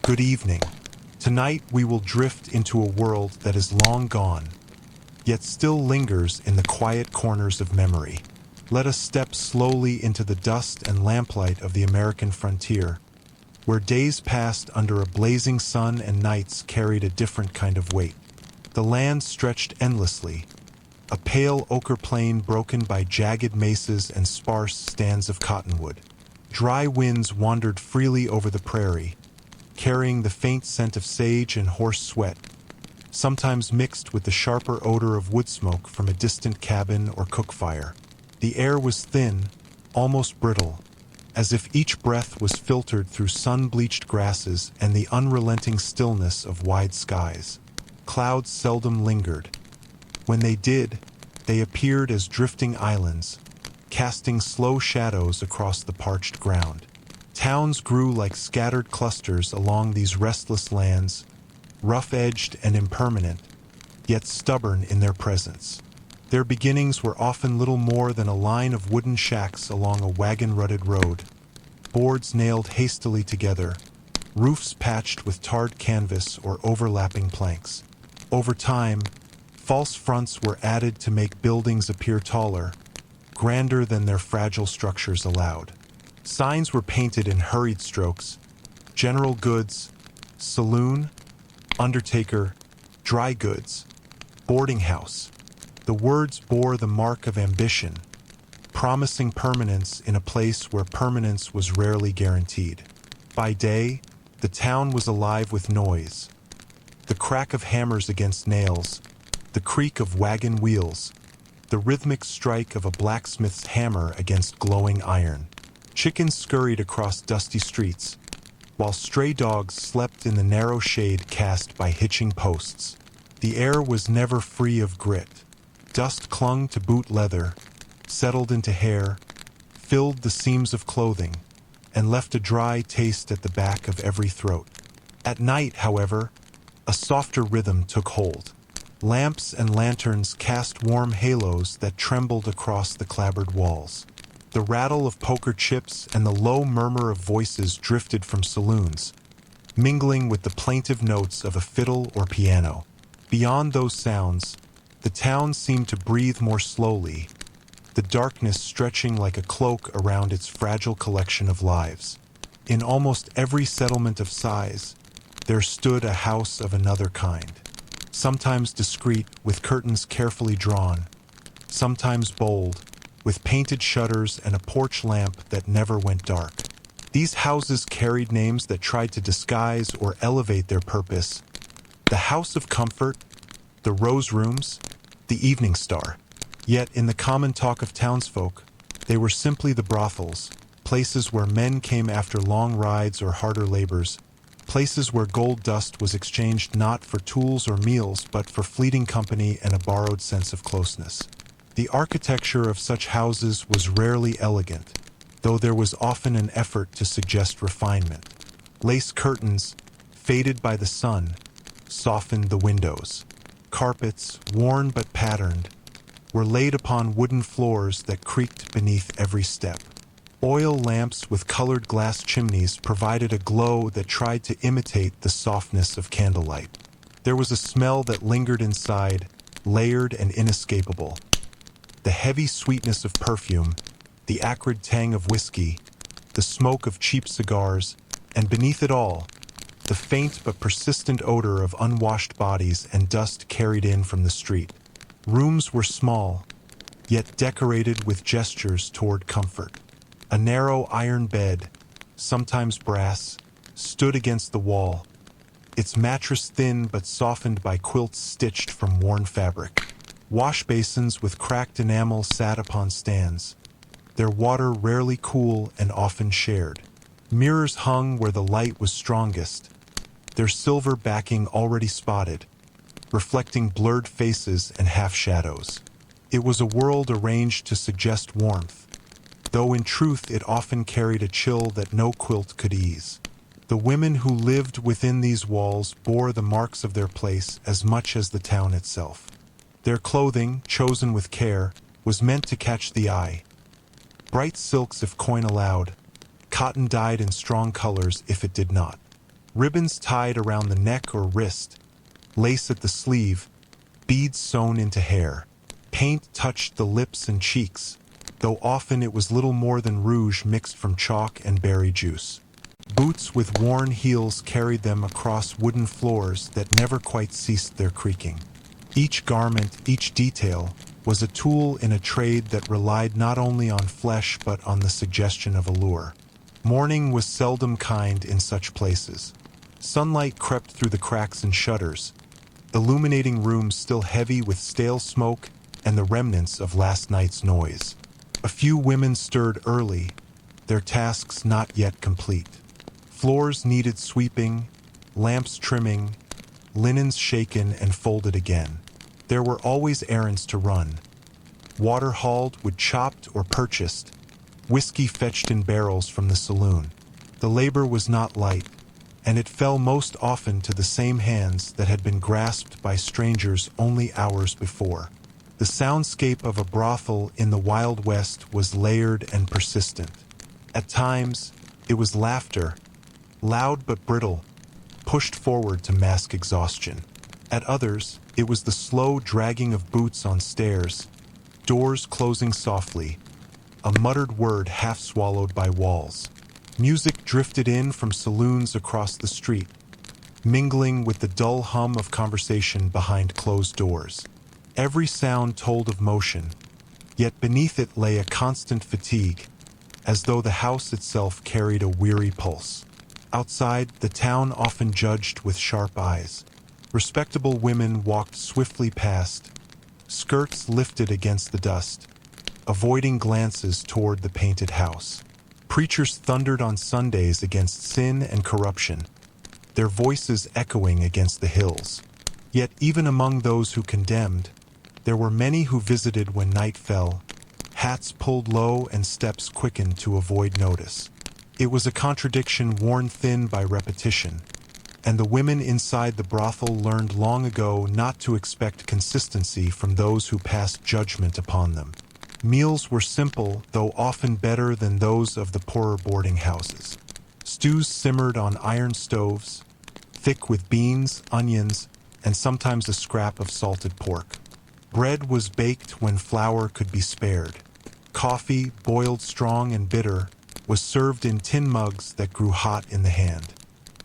Good evening. Tonight we will drift into a world that is long gone, yet still lingers in the quiet corners of memory. Let us step slowly into the dust and lamplight of the American frontier, where days passed under a blazing sun and nights carried a different kind of weight. The land stretched endlessly, a pale ochre plain broken by jagged mesas and sparse stands of cottonwood. Dry winds wandered freely over the prairie, carrying the faint scent of sage and horse sweat, sometimes mixed with the sharper odor of wood smoke from a distant cabin or cook fire. The air was thin, almost brittle, as if each breath was filtered through sun-bleached grasses and the unrelenting stillness of wide skies. Clouds seldom lingered. When they did, they appeared as drifting islands, casting slow shadows across the parched ground. Towns grew like scattered clusters along these restless lands, rough-edged and impermanent, yet stubborn in their presence. Their beginnings were often little more than a line of wooden shacks along a wagon-rutted road, boards nailed hastily together, roofs patched with tarred canvas or overlapping planks. Over time, false fronts were added to make buildings appear taller, grander than their fragile structures allowed. Signs were painted in hurried strokes: general goods, saloon, undertaker, dry goods, boarding house. The words bore the mark of ambition, promising permanence in a place where permanence was rarely guaranteed. By day, the town was alive with noise: the crack of hammers against nails, the creak of wagon wheels, the rhythmic strike of a blacksmith's hammer against glowing iron. Chickens scurried across dusty streets, while stray dogs slept in the narrow shade cast by hitching posts. The air was never free of grit. Dust clung to boot leather, settled into hair, filled the seams of clothing, and left a dry taste at the back of every throat. At night, however, a softer rhythm took hold. Lamps and lanterns cast warm halos that trembled across the clapboard walls. The rattle of poker chips and the low murmur of voices drifted from saloons, mingling with the plaintive notes of a fiddle or piano. Beyond those sounds, the town seemed to breathe more slowly, the darkness stretching like a cloak around its fragile collection of lives. In almost every settlement of size, there stood a house of another kind, sometimes discreet, with curtains carefully drawn, sometimes bold, with painted shutters and a porch lamp that never went dark. These houses carried names that tried to disguise or elevate their purpose: the House of Comfort, the Rose Rooms, the Evening Star. Yet in the common talk of townsfolk, they were simply the brothels, places where men came after long rides or harder labors, places where gold dust was exchanged not for tools or meals but for fleeting company and a borrowed sense of closeness. The architecture of such houses was rarely elegant, though there was often an effort to suggest refinement. Lace curtains, faded by the sun, softened the windows. Carpets, worn but patterned, were laid upon wooden floors that creaked beneath every step. Oil lamps with colored glass chimneys provided a glow that tried to imitate the softness of candlelight. There was a smell that lingered inside, layered and inescapable: the heavy sweetness of perfume, the acrid tang of whiskey, the smoke of cheap cigars, and beneath it all, the faint but persistent odor of unwashed bodies and dust carried in from the street. Rooms were small, yet decorated with gestures toward comfort. A narrow iron bed, sometimes brass, stood against the wall, its mattress thin but softened by quilts stitched from worn fabric. Wash basins with cracked enamel sat upon stands, their water rarely cool and often shared. Mirrors hung where the light was strongest, their silver backing already spotted, reflecting blurred faces and half-shadows. It was a world arranged to suggest warmth, though in truth it often carried a chill that no quilt could ease. The women who lived within these walls bore the marks of their place as much as the town itself. Their clothing, chosen with care, was meant to catch the eye. Bright silks if coin allowed, cotton dyed in strong colors if it did not. Ribbons tied around the neck or wrist, lace at the sleeve, beads sewn into hair. Paint touched the lips and cheeks, though often it was little more than rouge mixed from chalk and berry juice. Boots with worn heels carried them across wooden floors that never quite ceased their creaking. Each garment, each detail, was a tool in a trade that relied not only on flesh but on the suggestion of allure. Morning was seldom kind in such places. Sunlight crept through the cracks and shutters, illuminating rooms still heavy with stale smoke and the remnants of last night's noise. A few women stirred early, their tasks not yet complete. Floors needed sweeping, lamps trimming, linens shaken and folded again. There were always errands to run. Water hauled, wood chopped or purchased, whiskey fetched in barrels from the saloon. The labor was not light, and it fell most often to the same hands that had been grasped by strangers only hours before. The soundscape of a brothel in the Wild West was layered and persistent. At times, it was laughter, loud but brittle, pushed forward to mask exhaustion. At others, it was the slow dragging of boots on stairs, doors closing softly, a muttered word half swallowed by walls. Music drifted in from saloons across the street, mingling with the dull hum of conversation behind closed doors. Every sound told of motion, yet beneath it lay a constant fatigue, as though the house itself carried a weary pulse. Outside, the town often judged with sharp eyes. Respectable women walked swiftly past, skirts lifted against the dust, avoiding glances toward the painted house. Preachers thundered on Sundays against sin and corruption, their voices echoing against the hills. Yet even among those who condemned, there were many who visited when night fell, hats pulled low and steps quickened to avoid notice. It was a contradiction worn thin by repetition, and the women inside the brothel learned long ago not to expect consistency from those who passed judgment upon them. Meals were simple, though often better than those of the poorer boarding houses. Stews simmered on iron stoves, thick with beans, onions, and sometimes a scrap of salted pork. Bread was baked when flour could be spared. Coffee, boiled strong and bitter, was served in tin mugs that grew hot in the hand.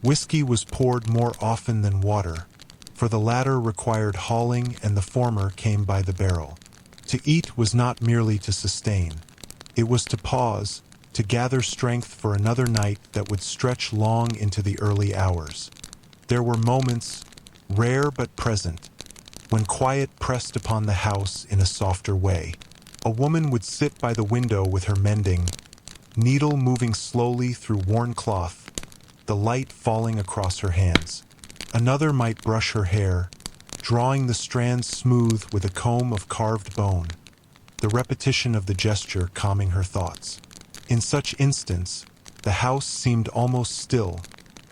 Whiskey was poured more often than water, for the latter required hauling and the former came by the barrel. To eat was not merely to sustain. It was to pause, to gather strength for another night that would stretch long into the early hours. There were moments, rare but present, when quiet pressed upon the house in a softer way. A woman would sit by the window with her mending, needle moving slowly through worn cloth, the light falling across her hands. Another might brush her hair, drawing the strands smooth with a comb of carved bone, the repetition of the gesture calming her thoughts. In such instance, the house seemed almost still,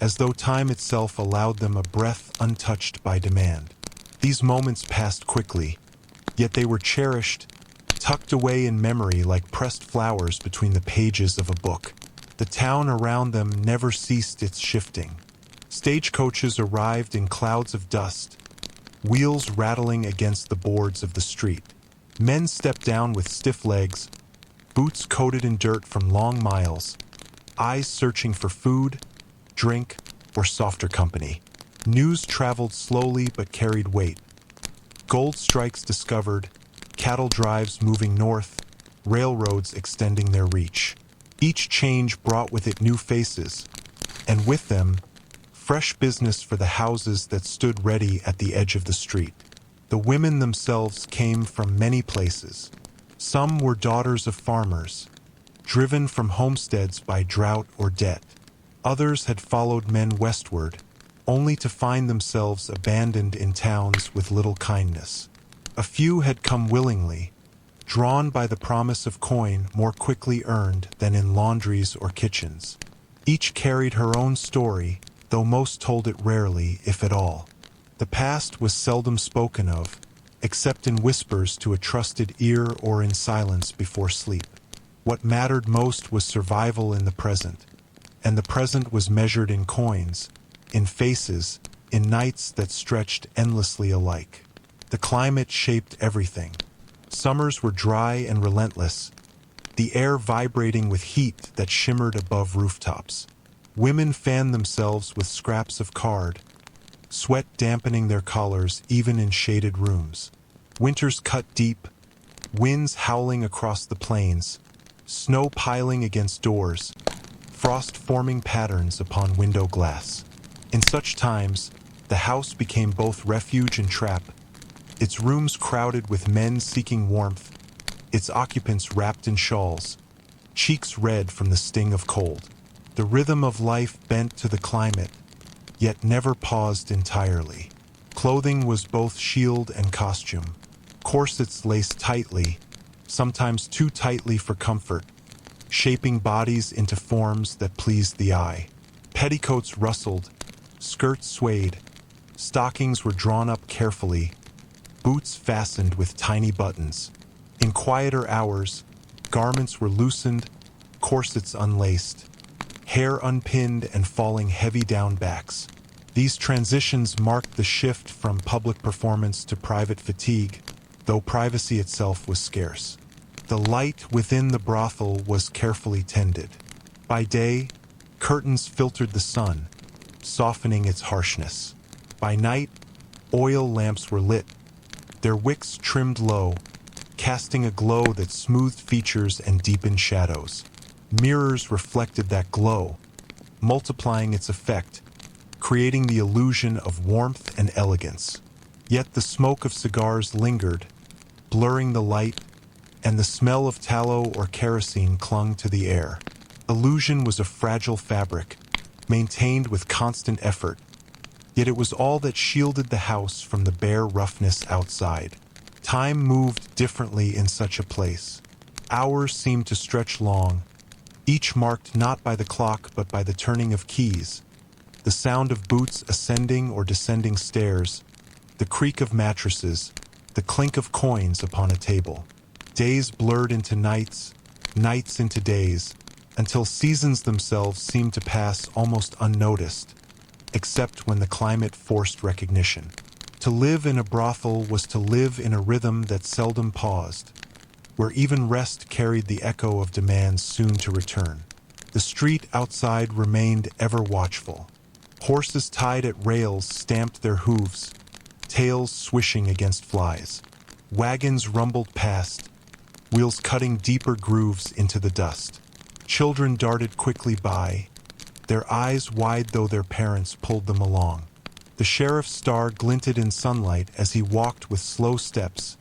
as though time itself allowed them a breath untouched by demand. These moments passed quickly, yet they were cherished, tucked away in memory like pressed flowers between the pages of a book. The town around them never ceased its shifting. Stagecoaches arrived in clouds of dust, wheels rattling against the boards of the street. Men stepped down with stiff legs, boots coated in dirt from long miles, eyes searching for food, drink, or softer company. News traveled slowly but carried weight. Gold strikes discovered, cattle drives moving north, railroads extending their reach. Each change brought with it new faces, and with them, fresh business for the houses that stood ready at the edge of the street. The women themselves came from many places. Some were daughters of farmers, driven from homesteads by drought or debt. Others had followed men westward, only to find themselves abandoned in towns with little kindness. A few had come willingly, drawn by the promise of coin more quickly earned than in laundries or kitchens. Each carried her own story, though most told it rarely, if at all. The past was seldom spoken of, except in whispers to a trusted ear or in silence before sleep. What mattered most was survival in the present, and the present was measured in coins, in faces, in nights that stretched endlessly alike. The climate shaped everything. Summers were dry and relentless, the air vibrating with heat that shimmered above rooftops. Women fanned themselves with scraps of card, sweat dampening their collars even in shaded rooms. Winters cut deep, winds howling across the plains, snow piling against doors, frost forming patterns upon window glass. In such times, the house became both refuge and trap, its rooms crowded with men seeking warmth, its occupants wrapped in shawls, cheeks red from the sting of cold. The rhythm of life bent to the climate, yet never paused entirely. Clothing was both shield and costume. Corsets laced tightly, sometimes too tightly for comfort, shaping bodies into forms that pleased the eye. Petticoats rustled, skirts swayed, stockings were drawn up carefully, boots fastened with tiny buttons. In quieter hours, garments were loosened, corsets unlaced, hair unpinned and falling heavy down backs. These transitions marked the shift from public performance to private fatigue, though privacy itself was scarce. The light within the brothel was carefully tended. By day, curtains filtered the sun, softening its harshness. By night, oil lamps were lit, their wicks trimmed low, casting a glow that smoothed features and deepened shadows. Mirrors reflected that glow, multiplying its effect, creating the illusion of warmth and elegance. Yet the smoke of cigars lingered, blurring the light, and the smell of tallow or kerosene clung to the air. Illusion was a fragile fabric, maintained with constant effort, yet it was all that shielded the house from the bare roughness outside. Time moved differently in such a place. Hours seemed to stretch long, each marked not by the clock but by the turning of keys, the sound of boots ascending or descending stairs, the creak of mattresses, the clink of coins upon a table. Days blurred into nights, nights into days, until seasons themselves seemed to pass almost unnoticed, except when the climate forced recognition. To live in a brothel was to live in a rhythm that seldom paused, where even rest carried the echo of demands soon to return. The street outside remained ever watchful. Horses tied at rails stamped their hooves, tails swishing against flies. Wagons rumbled past, wheels cutting deeper grooves into the dust. Children darted quickly by, their eyes wide though their parents pulled them along. The sheriff's star glinted in sunlight as he walked with slow steps,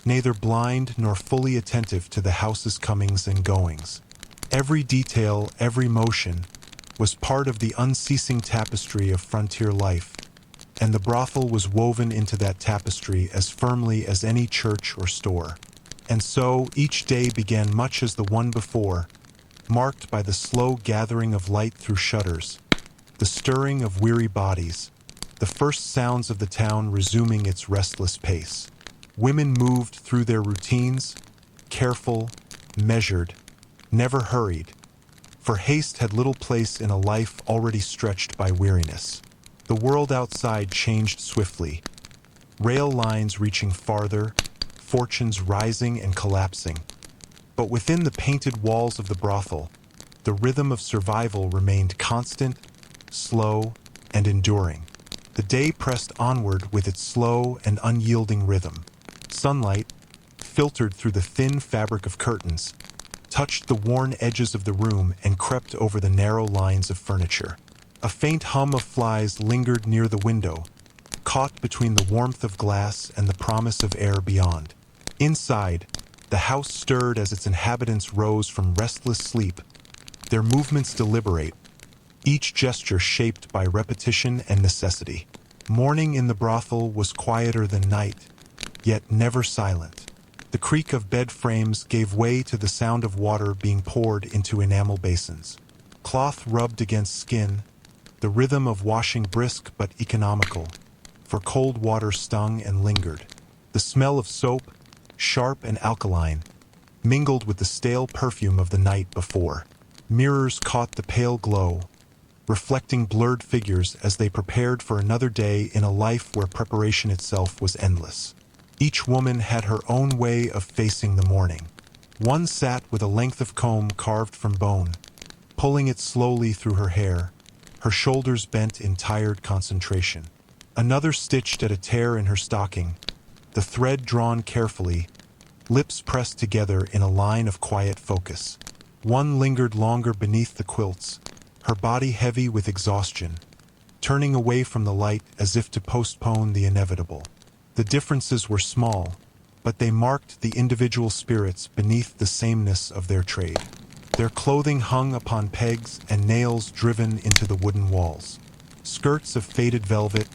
neither blind nor fully attentive to the house's comings and goings. Every detail, every motion, was part of the unceasing tapestry of frontier life, and the brothel was woven into that tapestry as firmly as any church or store. And so each day began much as the one before, marked by the slow gathering of light through shutters, the stirring of weary bodies, the first sounds of the town resuming its restless pace. Women moved through their routines, careful, measured, never hurried, for haste had little place in a life already stretched by weariness. The world outside changed swiftly, rail lines reaching farther, fortunes rising and collapsing. But within the painted walls of the brothel, the rhythm of survival remained constant, slow, and enduring. The day pressed onward with its slow and unyielding rhythm. Sunlight, filtered through the thin fabric of curtains, touched the worn edges of the room and crept over the narrow lines of furniture. A faint hum of flies lingered near the window, caught between the warmth of glass and the promise of air beyond. Inside, the house stirred as its inhabitants rose from restless sleep, their movements deliberate, each gesture shaped by repetition and necessity. Morning in the brothel was quieter than night, yet never silent. The creak of bed frames gave way to the sound of water being poured into enamel basins. Cloth rubbed against skin, the rhythm of washing brisk but economical, for cold water stung and lingered. The smell of soap, sharp and alkaline, mingled with the stale perfume of the night before. Mirrors caught the pale glow, reflecting blurred figures as they prepared for another day in a life where preparation itself was endless. Each woman had her own way of facing the morning. One sat with a length of comb carved from bone, pulling it slowly through her hair, her shoulders bent in tired concentration. Another stitched at a tear in her stocking, the thread drawn carefully, lips pressed together in a line of quiet focus. One lingered longer beneath the quilts, her body heavy with exhaustion, turning away from the light as if to postpone the inevitable. The differences were small, but they marked the individual spirits beneath the sameness of their trade. Their clothing hung upon pegs and nails driven into the wooden walls. Skirts of faded velvet,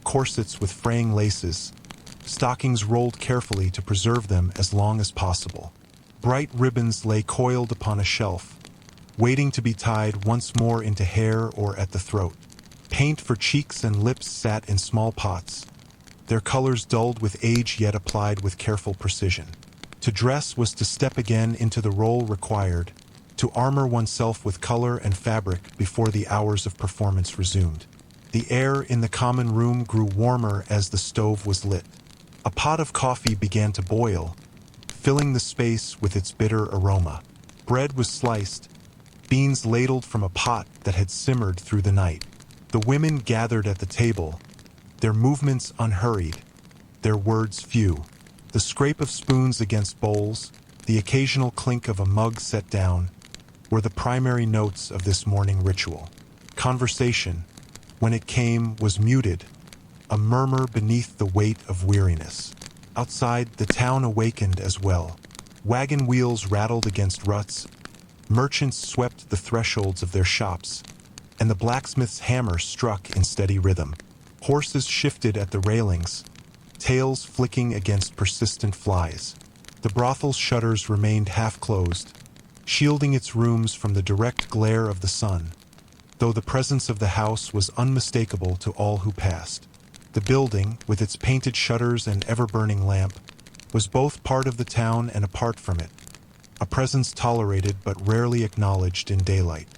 corsets with fraying laces, stockings rolled carefully to preserve them as long as possible. Bright ribbons lay coiled upon a shelf, waiting to be tied once more into hair or at the throat. Paint for cheeks and lips sat in small pots, their colors dulled with age yet applied with careful precision. To dress was to step again into the role required, to armor oneself with color and fabric before the hours of performance resumed. The air in the common room grew warmer as the stove was lit. A pot of coffee began to boil, filling the space with its bitter aroma. Bread was sliced, beans ladled from a pot that had simmered through the night. The women gathered at the table, their movements unhurried, their words few. The scrape of spoons against bowls, the occasional clink of a mug set down, were the primary notes of this morning ritual. Conversation, when it came, was muted, a murmur beneath the weight of weariness. Outside, the town awakened as well. Wagon wheels rattled against ruts, merchants swept the thresholds of their shops, and the blacksmith's hammer struck in steady rhythm. Horses shifted at the railings, tails flicking against persistent flies. The brothel's shutters remained half-closed, shielding its rooms from the direct glare of the sun, though the presence of the house was unmistakable to all who passed. The building, with its painted shutters and ever-burning lamp, was both part of the town and apart from it, a presence tolerated but rarely acknowledged in daylight.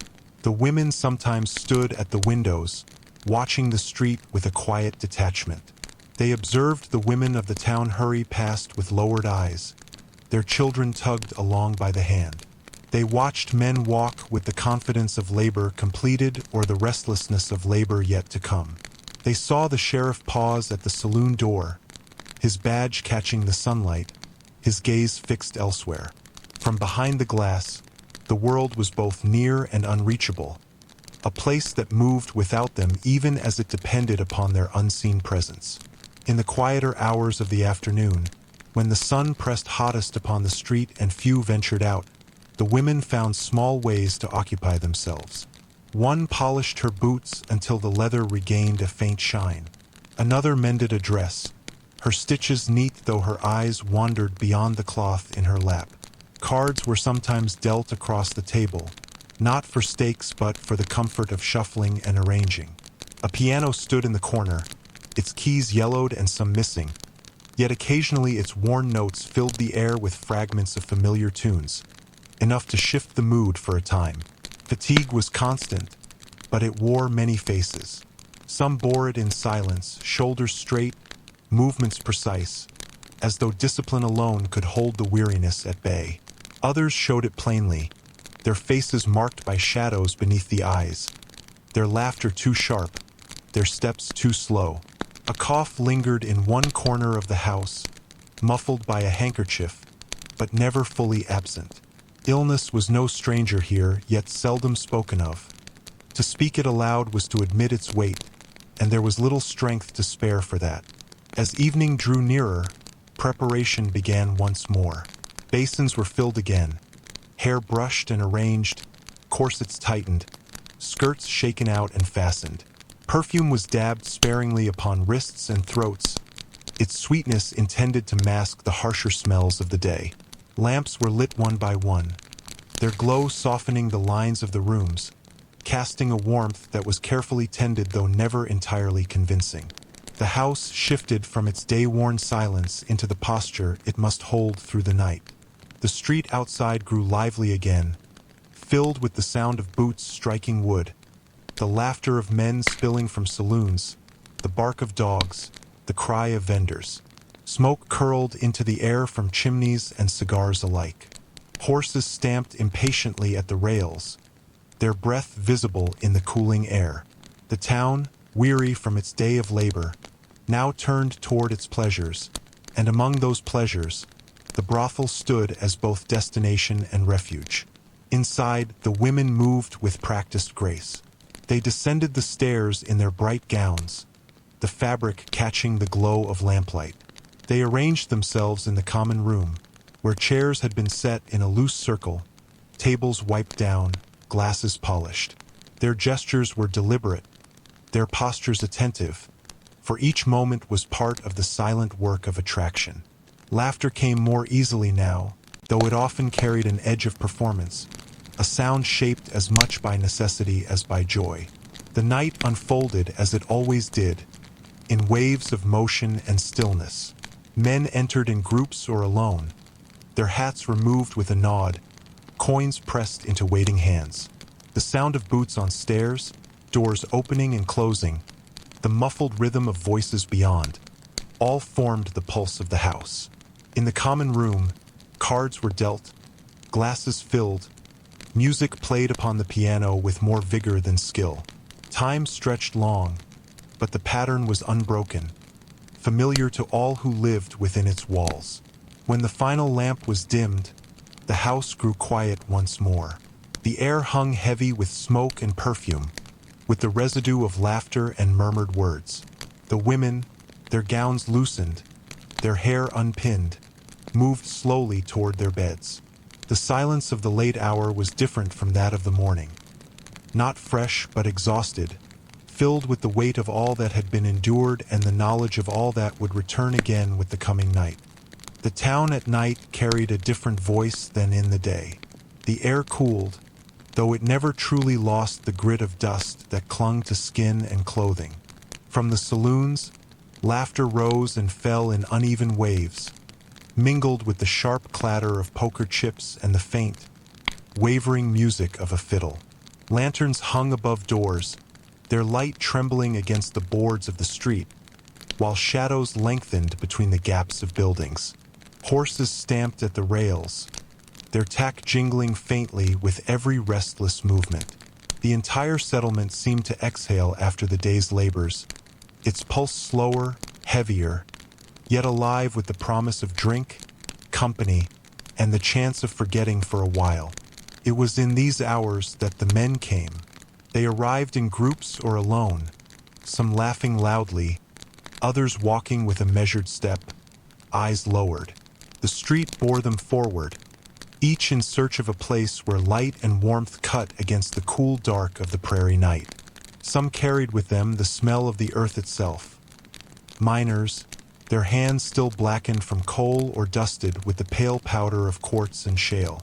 The women sometimes stood at the windows, watching the street with a quiet detachment. They observed the women of the town hurry past with lowered eyes, their children tugged along by the hand. They watched men walk with the confidence of labor completed or the restlessness of labor yet to come. They saw the sheriff pause at the saloon door, his badge catching the sunlight, his gaze fixed elsewhere. From behind the glass, the world was both near and unreachable, a place that moved without them even as it depended upon their unseen presence. In the quieter hours of the afternoon, when the sun pressed hottest upon the street and few ventured out, the women found small ways to occupy themselves. One polished her boots until the leather regained a faint shine. Another mended a dress, her stitches neat though her eyes wandered beyond the cloth in her lap. Cards were sometimes dealt across the table, not for stakes but for the comfort of shuffling and arranging. A piano stood in the corner, its keys yellowed and some missing, yet occasionally its worn notes filled the air with fragments of familiar tunes, enough to shift the mood for a time. Fatigue was constant, but it wore many faces. Some bore it in silence, shoulders straight, movements precise, as though discipline alone could hold the weariness at bay. Others showed it plainly, their faces marked by shadows beneath the eyes, their laughter too sharp, their steps too slow. A cough lingered in one corner of the house, muffled by a handkerchief, but never fully absent. Illness was no stranger here, yet seldom spoken of. To speak it aloud was to admit its weight, and there was little strength to spare for that. As evening drew nearer, preparation began once more. Basins were filled again, hair brushed and arranged, corsets tightened, skirts shaken out and fastened. Perfume was dabbed sparingly upon wrists and throats, its sweetness intended to mask the harsher smells of the day. Lamps were lit one by one, their glow softening the lines of the rooms, casting a warmth that was carefully tended though never entirely convincing. The house shifted from its day-worn silence into the posture it must hold through the night. The street outside grew lively again, filled with the sound of boots striking wood, the laughter of men spilling from saloons, the bark of dogs, the cry of vendors. Smoke curled into the air from chimneys and cigars alike. Horses stamped impatiently at the rails, their breath visible in the cooling air. The town, weary from its day of labor, now turned toward its pleasures, and among those pleasures, the brothel stood as both destination and refuge. Inside, the women moved with practiced grace. They descended the stairs in their bright gowns, the fabric catching the glow of lamplight. They arranged themselves in the common room, where chairs had been set in a loose circle, tables wiped down, glasses polished. Their gestures were deliberate, their postures attentive, for each moment was part of the silent work of attraction. Laughter came more easily now, though it often carried an edge of performance, a sound shaped as much by necessity as by joy. The night unfolded as it always did, in waves of motion and stillness. Men entered in groups or alone, their hats removed with a nod, coins pressed into waiting hands. The sound of boots on stairs, doors opening and closing, the muffled rhythm of voices beyond, all formed the pulse of the house. In the common room, cards were dealt, glasses filled, music played upon the piano with more vigor than skill. Time stretched long, but the pattern was unbroken, familiar to all who lived within its walls. When the final lamp was dimmed, the house grew quiet once more. The air hung heavy with smoke and perfume, with the residue of laughter and murmured words. The women, their gowns loosened, their hair unpinned, moved slowly toward their beds. The silence of the late hour was different from that of the morning. Not fresh but exhausted, filled with the weight of all that had been endured and the knowledge of all that would return again with the coming night. The town at night carried a different voice than in the day. The air cooled, though it never truly lost the grit of dust that clung to skin and clothing. From the saloons, laughter rose and fell in uneven waves, mingled with the sharp clatter of poker chips and the faint, wavering music of a fiddle. Lanterns hung above doors, their light trembling against the boards of the street, while shadows lengthened between the gaps of buildings. Horses stamped at the rails, their tack jingling faintly with every restless movement. The entire settlement seemed to exhale after the day's labors, its pulse slower, heavier, yet alive with the promise of drink, company, and the chance of forgetting for a while. It was in these hours that the men came. They arrived in groups or alone, some laughing loudly, others walking with a measured step, eyes lowered. The street bore them forward, each in search of a place where light and warmth cut against the cool dark of the prairie night. Some carried with them the smell of the earth itself. Miners, their hands still blackened from coal or dusted with the pale powder of quartz and shale.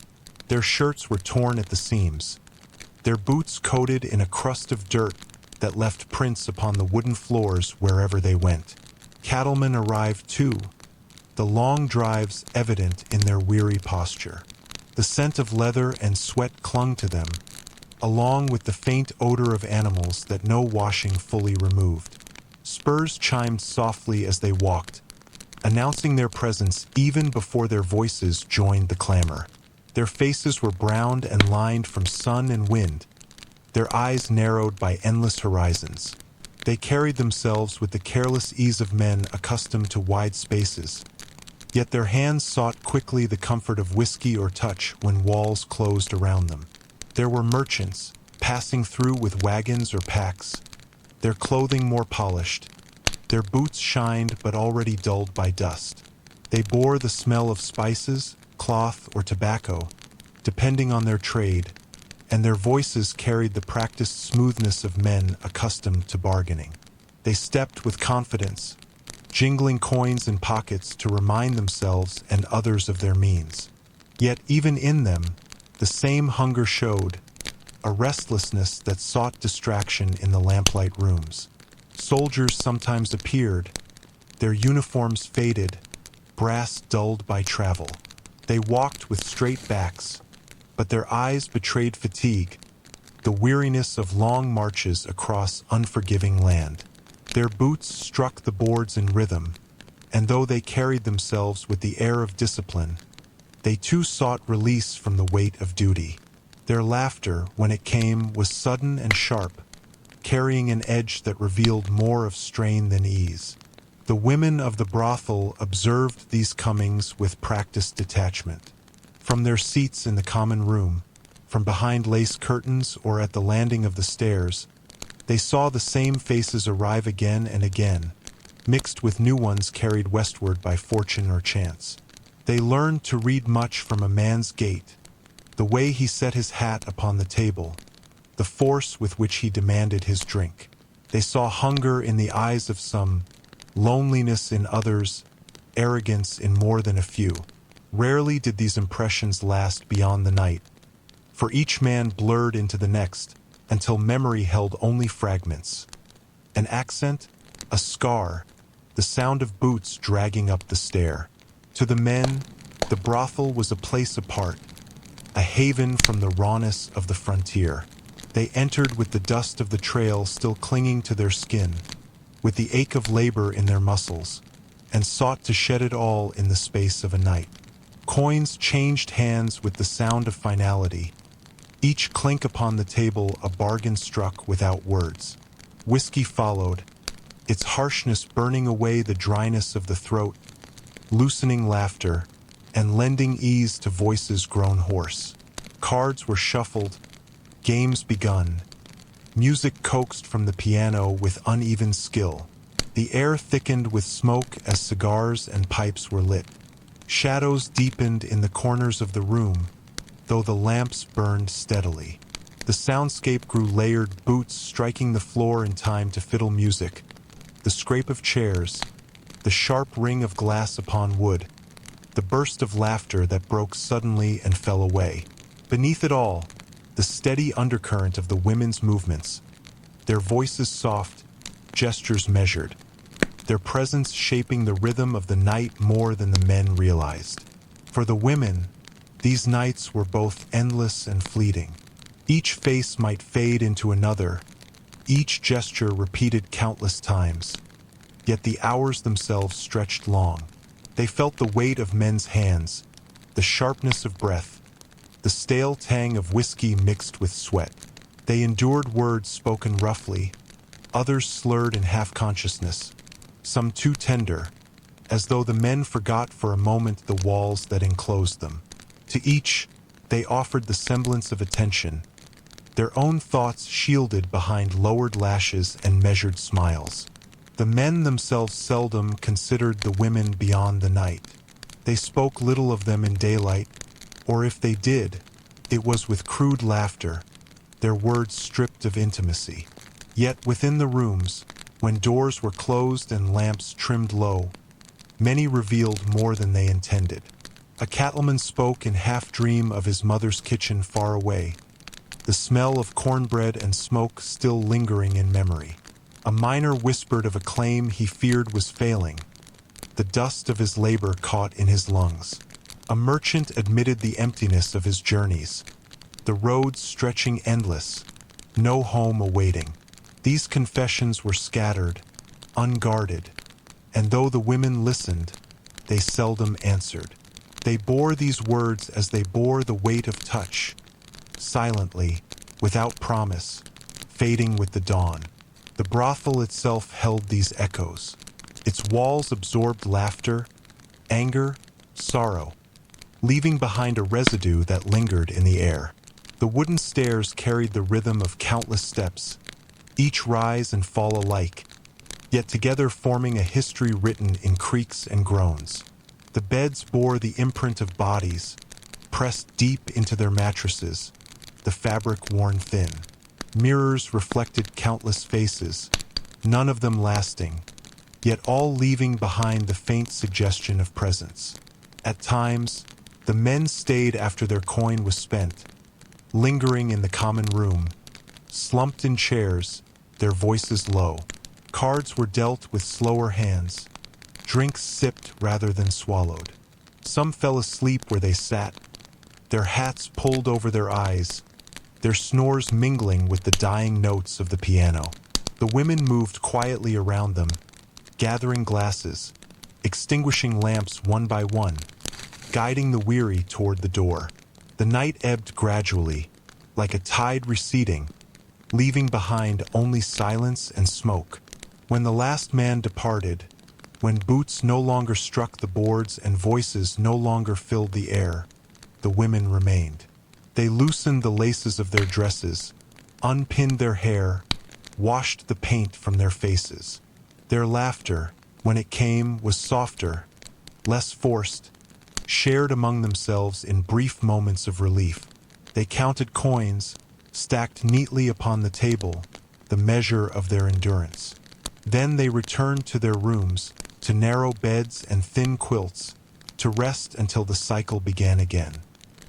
Their shirts were torn at the seams, their boots coated in a crust of dirt that left prints upon the wooden floors wherever they went. Cattlemen arrived too, the long drives evident in their weary posture. The scent of leather and sweat clung to them, along with the faint odor of animals that no washing fully removed. Spurs chimed softly as they walked, announcing their presence even before their voices joined the clamor. Their faces were browned and lined from sun and wind, their eyes narrowed by endless horizons. They carried themselves with the careless ease of men accustomed to wide spaces, yet their hands sought quickly the comfort of whiskey or touch when walls closed around them. There were merchants, passing through with wagons or packs, their clothing more polished, their boots shined but already dulled by dust. They bore the smell of spices, cloth, or tobacco, depending on their trade, and their voices carried the practiced smoothness of men accustomed to bargaining. They stepped with confidence, jingling coins in pockets to remind themselves and others of their means. Yet even in them, the same hunger showed, a restlessness that sought distraction in the lamplight rooms. Soldiers sometimes appeared, their uniforms faded, brass dulled by travel. They walked with straight backs, but their eyes betrayed fatigue, the weariness of long marches across unforgiving land. Their boots struck the boards in rhythm, and though they carried themselves with the air of discipline, they too sought release from the weight of duty. Their laughter, when it came, was sudden and sharp, carrying an edge that revealed more of strain than ease. The women of the brothel observed these comings with practiced detachment. From their seats in the common room, from behind lace curtains or at the landing of the stairs, they saw the same faces arrive again and again, mixed with new ones carried westward by fortune or chance. They learned to read much from a man's gait, the way he set his hat upon the table, the force with which he demanded his drink. They saw hunger in the eyes of some, loneliness in others, arrogance in more than a few. Rarely did these impressions last beyond the night, for each man blurred into the next until memory held only fragments. An accent, a scar, the sound of boots dragging up the stair. To the men, the brothel was a place apart, a haven from the rawness of the frontier. They entered with the dust of the trail still clinging to their skin, with the ache of labor in their muscles, and sought to shed it all in the space of a night. Coins changed hands with the sound of finality, each clink upon the table a bargain struck without words. Whiskey followed, its harshness burning away the dryness of the throat, loosening laughter, and lending ease to voices grown hoarse. Cards were shuffled, games begun. Music coaxed from the piano with uneven skill. The air thickened with smoke as cigars and pipes were lit. Shadows deepened in the corners of the room, though the lamps burned steadily. The soundscape grew layered, boots striking the floor in time to fiddle music, the scrape of chairs, the sharp ring of glass upon wood, the burst of laughter that broke suddenly and fell away. Beneath it all, the steady undercurrent of the women's movements, their voices soft, gestures measured, their presence shaping the rhythm of the night more than the men realized. For the women, these nights were both endless and fleeting. Each face might fade into another, each gesture repeated countless times, yet the hours themselves stretched long. They felt the weight of men's hands, the sharpness of breath, the stale tang of whiskey mixed with sweat. They endured words spoken roughly, others slurred in half-consciousness, some too tender, as though the men forgot for a moment the walls that enclosed them. To each, they offered the semblance of attention, their own thoughts shielded behind lowered lashes and measured smiles. The men themselves seldom considered the women beyond the night. They spoke little of them in daylight, or if they did, it was with crude laughter, their words stripped of intimacy. Yet within the rooms, when doors were closed and lamps trimmed low, many revealed more than they intended. A cattleman spoke in half-dream of his mother's kitchen far away, the smell of cornbread and smoke still lingering in memory. A miner whispered of a claim he feared was failing, the dust of his labor caught in his lungs. A merchant admitted the emptiness of his journeys, the roads stretching endless, no home awaiting. These confessions were scattered, unguarded, and though the women listened, they seldom answered. They bore these words as they bore the weight of touch, silently, without promise, fading with the dawn. The brothel itself held these echoes. Its walls absorbed laughter, anger, sorrow, leaving behind a residue that lingered in the air. The wooden stairs carried the rhythm of countless steps, each rise and fall alike, yet together forming a history written in creaks and groans. The beds bore the imprint of bodies, pressed deep into their mattresses, the fabric worn thin. Mirrors reflected countless faces, none of them lasting, yet all leaving behind the faint suggestion of presence. At times, the men stayed after their coin was spent, lingering in the common room, slumped in chairs, their voices low. Cards were dealt with slower hands, drinks sipped rather than swallowed. Some fell asleep where they sat, their hats pulled over their eyes, their snores mingling with the dying notes of the piano. The women moved quietly around them, gathering glasses, extinguishing lamps one by one, guiding the weary toward the door. The night ebbed gradually, like a tide receding, leaving behind only silence and smoke. When the last man departed, when boots no longer struck the boards and voices no longer filled the air, the women remained. They loosened the laces of their dresses, unpinned their hair, washed the paint from their faces. Their laughter, when it came, was softer, less forced, shared among themselves in brief moments of relief. They counted coins, stacked neatly upon the table, the measure of their endurance. Then they returned to their rooms, to narrow beds and thin quilts, to rest until the cycle began again.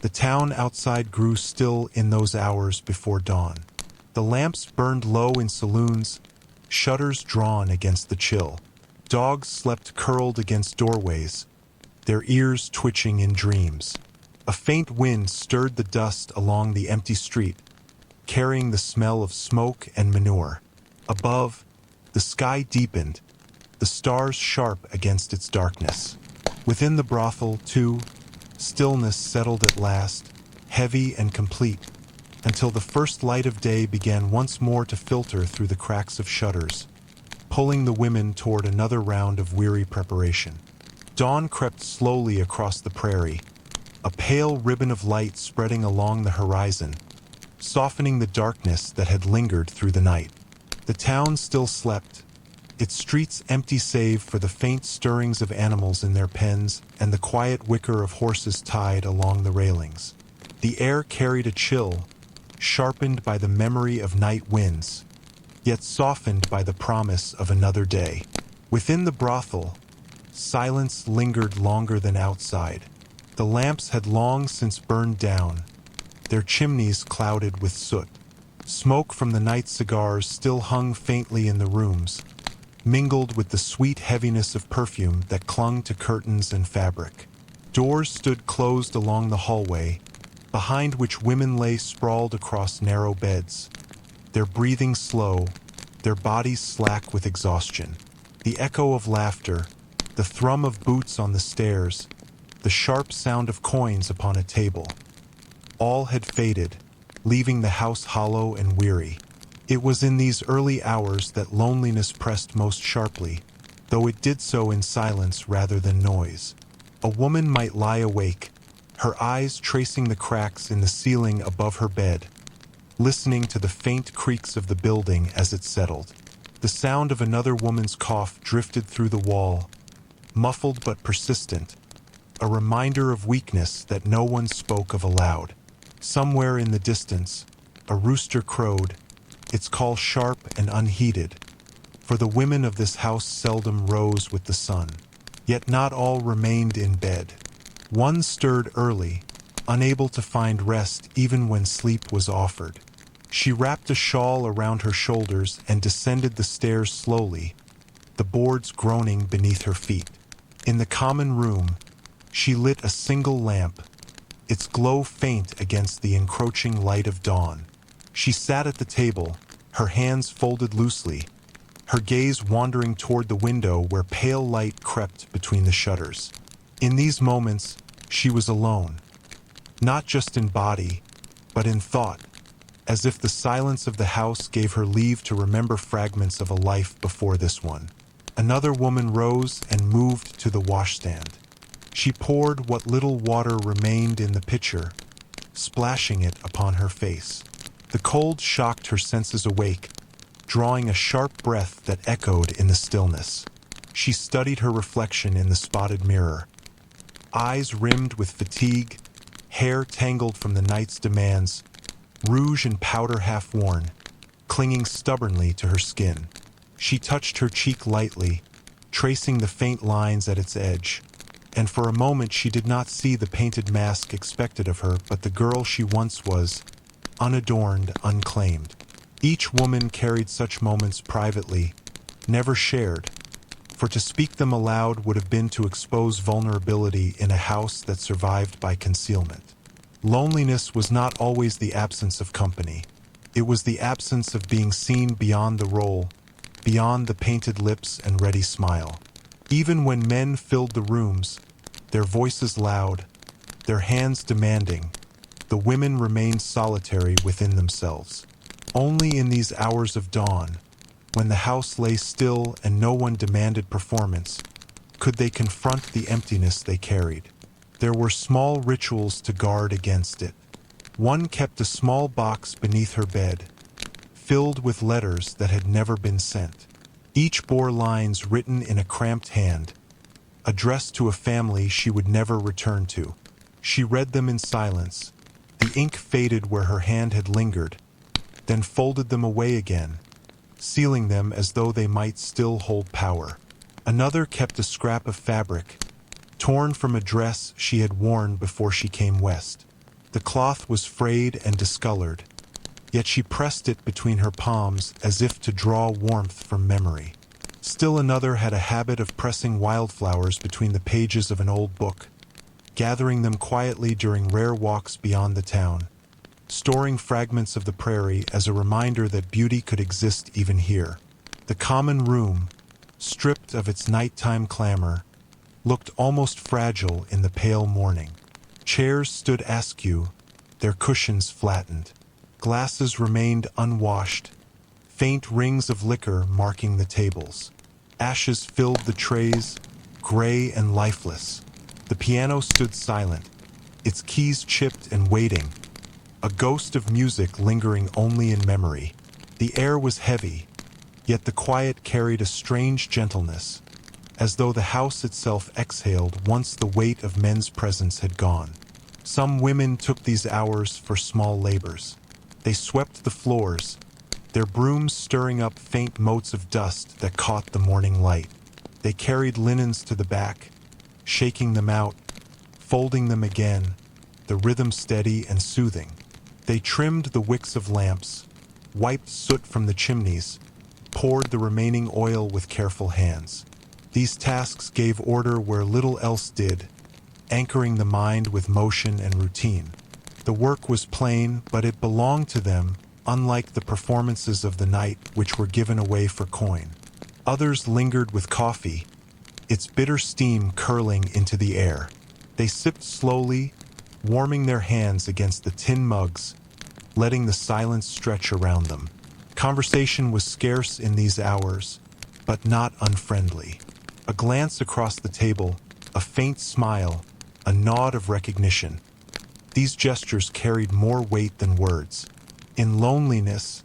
The town outside grew still in those hours before dawn. The lamps burned low in saloons, shutters drawn against the chill. Dogs slept curled against doorways, their ears twitching in dreams. A faint wind stirred the dust along the empty street, carrying the smell of smoke and manure. Above, the sky deepened, the stars sharp against its darkness. Within the brothel, too, stillness settled at last, heavy and complete, until the first light of day began once more to filter through the cracks of shutters, pulling the women toward another round of weary preparation. Dawn crept slowly across the prairie, a pale ribbon of light spreading along the horizon, softening the darkness that had lingered through the night. The town still slept, its streets empty save for the faint stirrings of animals in their pens and the quiet whicker of horses tied along the railings. The air carried a chill, sharpened by the memory of night winds, yet softened by the promise of another day. Within the brothel, silence lingered longer than outside. The lamps had long since burned down, their chimneys clouded with soot. Smoke from the night cigars still hung faintly in the rooms, mingled with the sweet heaviness of perfume that clung to curtains and fabric. Doors stood closed along the hallway, behind which women lay sprawled across narrow beds, their breathing slow, their bodies slack with exhaustion. The echo of laughter, the thrum of boots on the stairs, the sharp sound of coins upon a table, all had faded, leaving the house hollow and weary. It was in these early hours that loneliness pressed most sharply, though it did so in silence rather than noise. A woman might lie awake, her eyes tracing the cracks in the ceiling above her bed, listening to the faint creaks of the building as it settled. The sound of another woman's cough drifted through the wall, muffled but persistent, a reminder of weakness that no one spoke of aloud. Somewhere in the distance, a rooster crowed, its call sharp and unheeded, for the women of this house seldom rose with the sun. Yet not all remained in bed. One stirred early, unable to find rest even when sleep was offered. She wrapped a shawl around her shoulders and descended the stairs slowly, the boards groaning beneath her feet. In the common room, she lit a single lamp, its glow faint against the encroaching light of dawn. She sat at the table, her hands folded loosely, her gaze wandering toward the window where pale light crept between the shutters. In these moments, she was alone, not just in body, but in thought, as if the silence of the house gave her leave to remember fragments of a life before this one. Another woman rose and moved to the washstand. She poured what little water remained in the pitcher, splashing it upon her face. The cold shocked her senses awake, drawing a sharp breath that echoed in the stillness. She studied her reflection in the spotted mirror, eyes rimmed with fatigue, hair tangled from the night's demands, rouge and powder half worn, clinging stubbornly to her skin. She touched her cheek lightly, tracing the faint lines at its edge, and for a moment she did not see the painted mask expected of her, but the girl she once was, unadorned, unclaimed. Each woman carried such moments privately, never shared, for to speak them aloud would have been to expose vulnerability in a house that survived by concealment. Loneliness was not always the absence of company. It was the absence of being seen beyond the role, beyond the painted lips and ready smile. Even when men filled the rooms, their voices loud, their hands demanding, the women remained solitary within themselves. Only in these hours of dawn, when the house lay still and no one demanded performance, could they confront the emptiness they carried. There were small rituals to guard against it. One kept a small box beneath her bed, filled with letters that had never been sent. Each bore lines written in a cramped hand, addressed to a family she would never return to. She read them in silence. The ink faded where her hand had lingered, then folded them away again, sealing them as though they might still hold power. Another kept a scrap of fabric, torn from a dress she had worn before she came west. The cloth was frayed and discolored, yet she pressed it between her palms as if to draw warmth from memory. Still another had a habit of pressing wildflowers between the pages of an old book, gathering them quietly during rare walks beyond the town, storing fragments of the prairie as a reminder that beauty could exist even here. The common room, stripped of its nighttime clamor, looked almost fragile in the pale morning. Chairs stood askew, their cushions flattened. Glasses remained unwashed, faint rings of liquor marking the tables. Ashes filled the trays, gray and lifeless. The piano stood silent, its keys chipped and waiting, a ghost of music lingering only in memory. The air was heavy, yet the quiet carried a strange gentleness, as though the house itself exhaled once the weight of men's presence had gone. Some women took these hours for small labors. They swept the floors, their brooms stirring up faint motes of dust that caught the morning light. They carried linens to the back, shaking them out, folding them again, the rhythm steady and soothing. They trimmed the wicks of lamps, wiped soot from the chimneys, poured the remaining oil with careful hands. These tasks gave order where little else did, anchoring the mind with motion and routine. The work was plain, but it belonged to them, unlike the performances of the night which were given away for coin. Others lingered with coffee, its bitter steam curling into the air. They sipped slowly, warming their hands against the tin mugs, letting the silence stretch around them. Conversation was scarce in these hours, but not unfriendly. A glance across the table, a faint smile, a nod of recognition. These gestures carried more weight than words. In loneliness,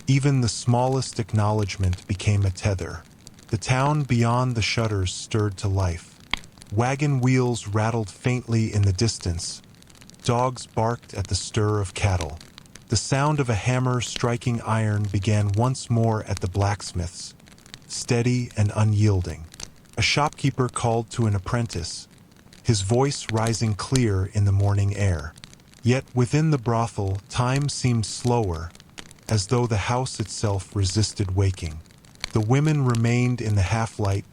even the smallest acknowledgement became a tether. The town beyond the shutters stirred to life. Wagon wheels rattled faintly in the distance. Dogs barked at the stir of cattle. The sound of a hammer striking iron began once more at the blacksmith's, steady and unyielding. A shopkeeper called to an apprentice, his voice rising clear in the morning air. Yet within the brothel, time seemed slower, as though the house itself resisted waking. The women remained in the half-light,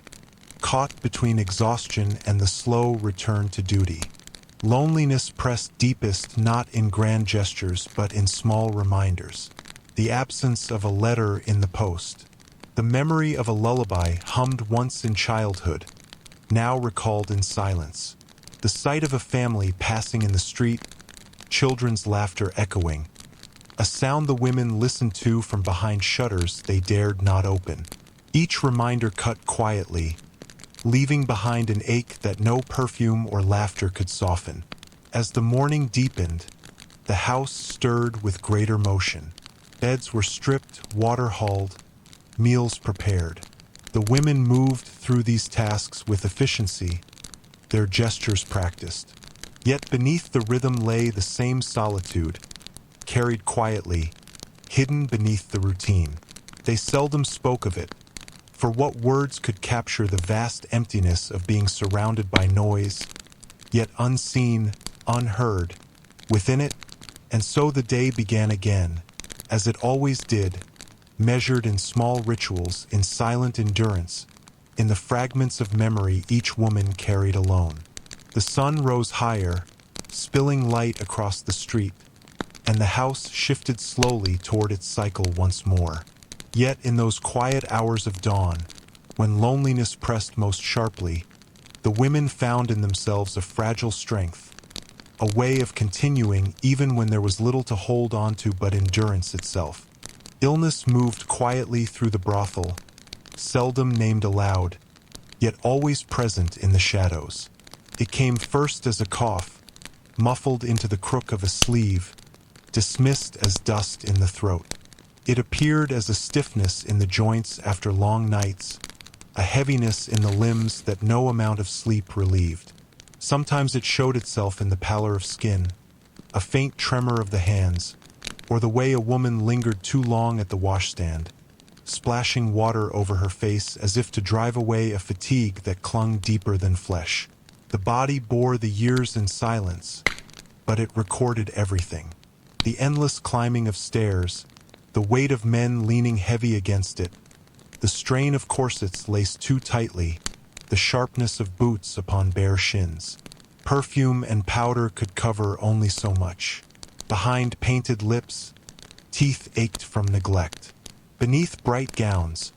caught between exhaustion and the slow return to duty. Loneliness pressed deepest not in grand gestures but in small reminders. The absence of a letter in the post. The memory of a lullaby hummed once in childhood, now recalled in silence. The sight of a family passing in the street, children's laughter echoing. A sound the women listened to from behind shutters they dared not open. Each reminder cut quietly, leaving behind an ache that no perfume or laughter could soften. As the morning deepened, the house stirred with greater motion. Beds were stripped, water hauled, meals prepared. The women moved through these tasks with efficiency, their gestures practiced. Yet beneath the rhythm lay the same solitude, carried quietly, hidden beneath the routine. They seldom spoke of it, for what words could capture the vast emptiness of being surrounded by noise, yet unseen, unheard, within it? And so the day began again, as it always did, measured in small rituals, in silent endurance, in the fragments of memory each woman carried alone. The sun rose higher, spilling light across the street, and the house shifted slowly toward its cycle once more. Yet in those quiet hours of dawn, when loneliness pressed most sharply, the women found in themselves a fragile strength, a way of continuing even when there was little to hold on to but endurance itself. Illness moved quietly through the brothel, seldom named aloud, yet always present in the shadows. It came first as a cough, muffled into the crook of a sleeve, dismissed as dust in the throat. It appeared as a stiffness in the joints after long nights, a heaviness in the limbs that no amount of sleep relieved. Sometimes it showed itself in the pallor of skin, a faint tremor of the hands, or the way a woman lingered too long at the washstand, splashing water over her face as if to drive away a fatigue that clung deeper than flesh. The body bore the years in silence, but it recorded everything. The endless climbing of stairs, the weight of men leaning heavy against it, the strain of corsets laced too tightly, the sharpness of boots upon bare shins. Perfume and powder could cover only so much. Behind painted lips, teeth ached from neglect. Beneath bright gowns,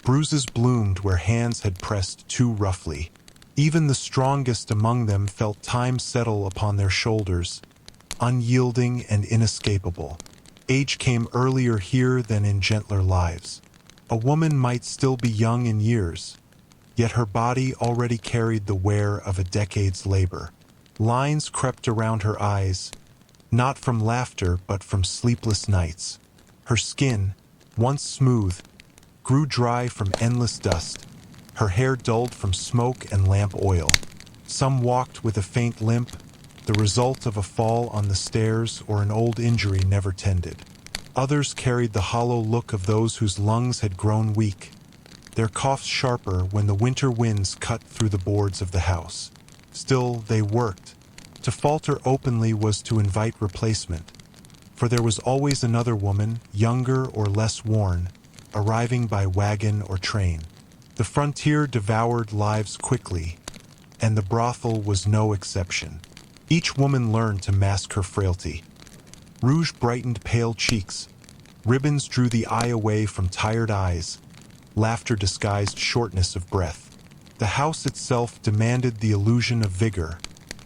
bruises bloomed where hands had pressed too roughly. Even the strongest among them felt time settle upon their shoulders, unyielding and inescapable. Age came earlier here than in gentler lives. A woman might still be young in years, yet her body already carried the wear of a decade's labor. Lines crept around her eyes, not from laughter but from sleepless nights. Her skin, once smooth, grew dry from endless dust, her hair dulled from smoke and lamp oil. Some walked with a faint limp, the result of a fall on the stairs or an old injury never tended. Others carried the hollow look of those whose lungs had grown weak, their coughs sharper when the winter winds cut through the boards of the house. Still, they worked. To falter openly was to invite replacement, for there was always another woman, younger or less worn, arriving by wagon or train. The frontier devoured lives quickly, and the brothel was no exception. Each woman learned to mask her frailty. Rouge brightened pale cheeks, ribbons drew the eye away from tired eyes, laughter disguised shortness of breath. The house itself demanded the illusion of vigor,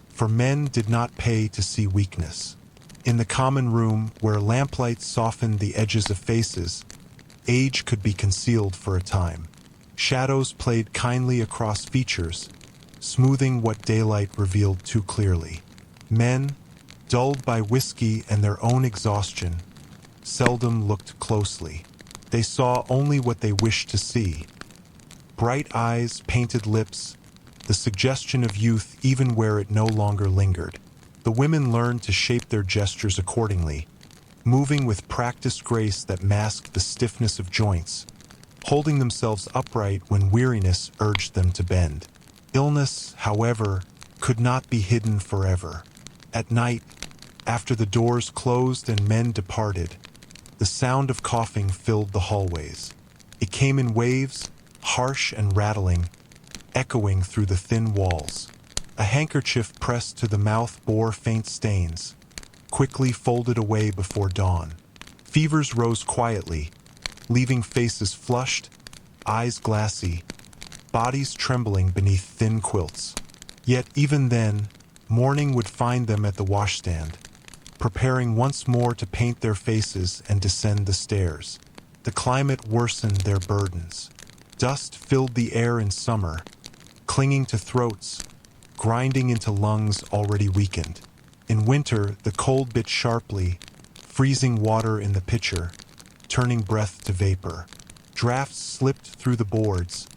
for men did not pay to see weakness. In the common room, where lamplight softened the edges of faces, age could be concealed for a time. Shadows played kindly across features, smoothing what daylight revealed too clearly. Men, dulled by whiskey and their own exhaustion, seldom looked closely. They saw only what they wished to see. Bright eyes, painted lips, the suggestion of youth even where it no longer lingered. The women learned to shape their gestures accordingly, moving with practiced grace that masked the stiffness of joints, holding themselves upright when weariness urged them to bend. Illness, however, could not be hidden forever. At night, after the doors closed and men departed, the sound of coughing filled the hallways. It came in waves, harsh and rattling, echoing through the thin walls. A handkerchief pressed to the mouth bore faint stains, quickly folded away before dawn. Fevers rose quietly, leaving faces flushed, eyes glassy, bodies trembling beneath thin quilts. Yet even then, morning would find them at the washstand, preparing once more to paint their faces and descend the stairs. The climate worsened their burdens. Dust filled the air in summer, clinging to throats, grinding into lungs already weakened. In winter, the cold bit sharply, freezing water in the pitcher, turning breath to vapor. Drafts slipped through the boards,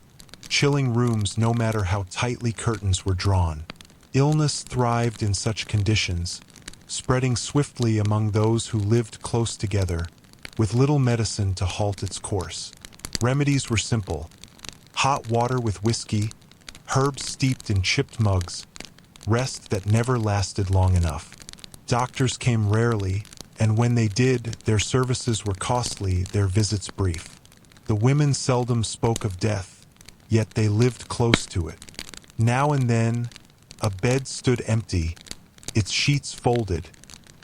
chilling rooms no matter how tightly curtains were drawn. Illness thrived in such conditions, spreading swiftly among those who lived close together, with little medicine to halt its course. Remedies were simple: hot water with whiskey, herbs steeped in chipped mugs, rest that never lasted long enough. Doctors came rarely, and when they did, their services were costly, their visits brief. The women seldom spoke of death, yet they lived close to it. Now and then, a bed stood empty, its sheets folded,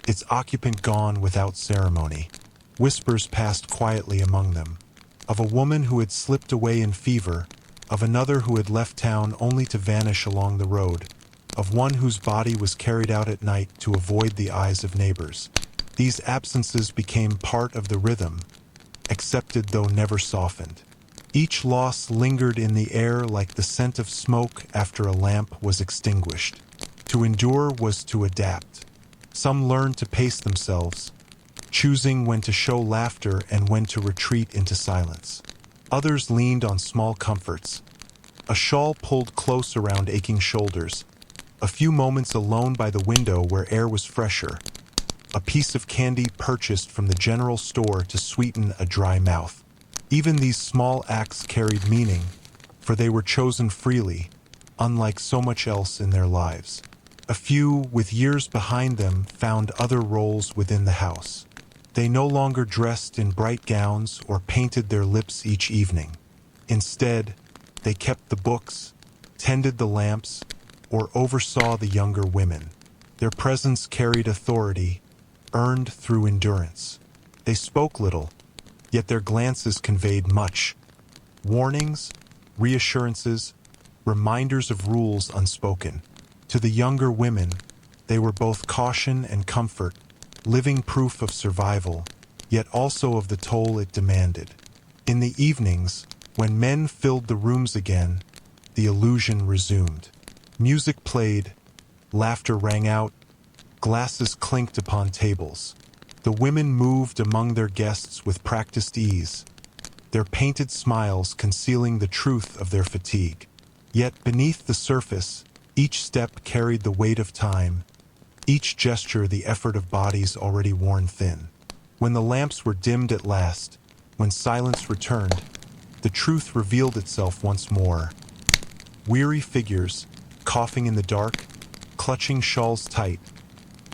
its occupant gone without ceremony. Whispers passed quietly among them, of a woman who had slipped away in fever, of another who had left town only to vanish along the road, of one whose body was carried out at night to avoid the eyes of neighbors. These absences became part of the rhythm, accepted though never softened. Each loss lingered in the air like the scent of smoke after a lamp was extinguished. To endure was to adapt. Some learned to pace themselves, choosing when to show laughter and when to retreat into silence. Others leaned on small comforts, a shawl pulled close around aching shoulders, a few moments alone by the window where air was fresher, a piece of candy purchased from the general store to sweeten a dry mouth. Even these small acts carried meaning, for they were chosen freely, unlike so much else in their lives. A few, with years behind them, found other roles within the house. They no longer dressed in bright gowns or painted their lips each evening. Instead, they kept the books, tended the lamps, or oversaw the younger women. Their presence carried authority, earned through endurance. They spoke little, yet their glances conveyed much. Warnings, reassurances, reminders of rules unspoken. To the younger women, they were both caution and comfort, living proof of survival, yet also of the toll it demanded. In the evenings, when men filled the rooms again, the illusion resumed. Music played, laughter rang out, glasses clinked upon tables. The women moved among their guests with practiced ease, their painted smiles concealing the truth of their fatigue. Yet beneath the surface, each step carried the weight of time, each gesture the effort of bodies already worn thin. When the lamps were dimmed at last, when silence returned, the truth revealed itself once more. Weary figures, coughing in the dark, clutching shawls tight,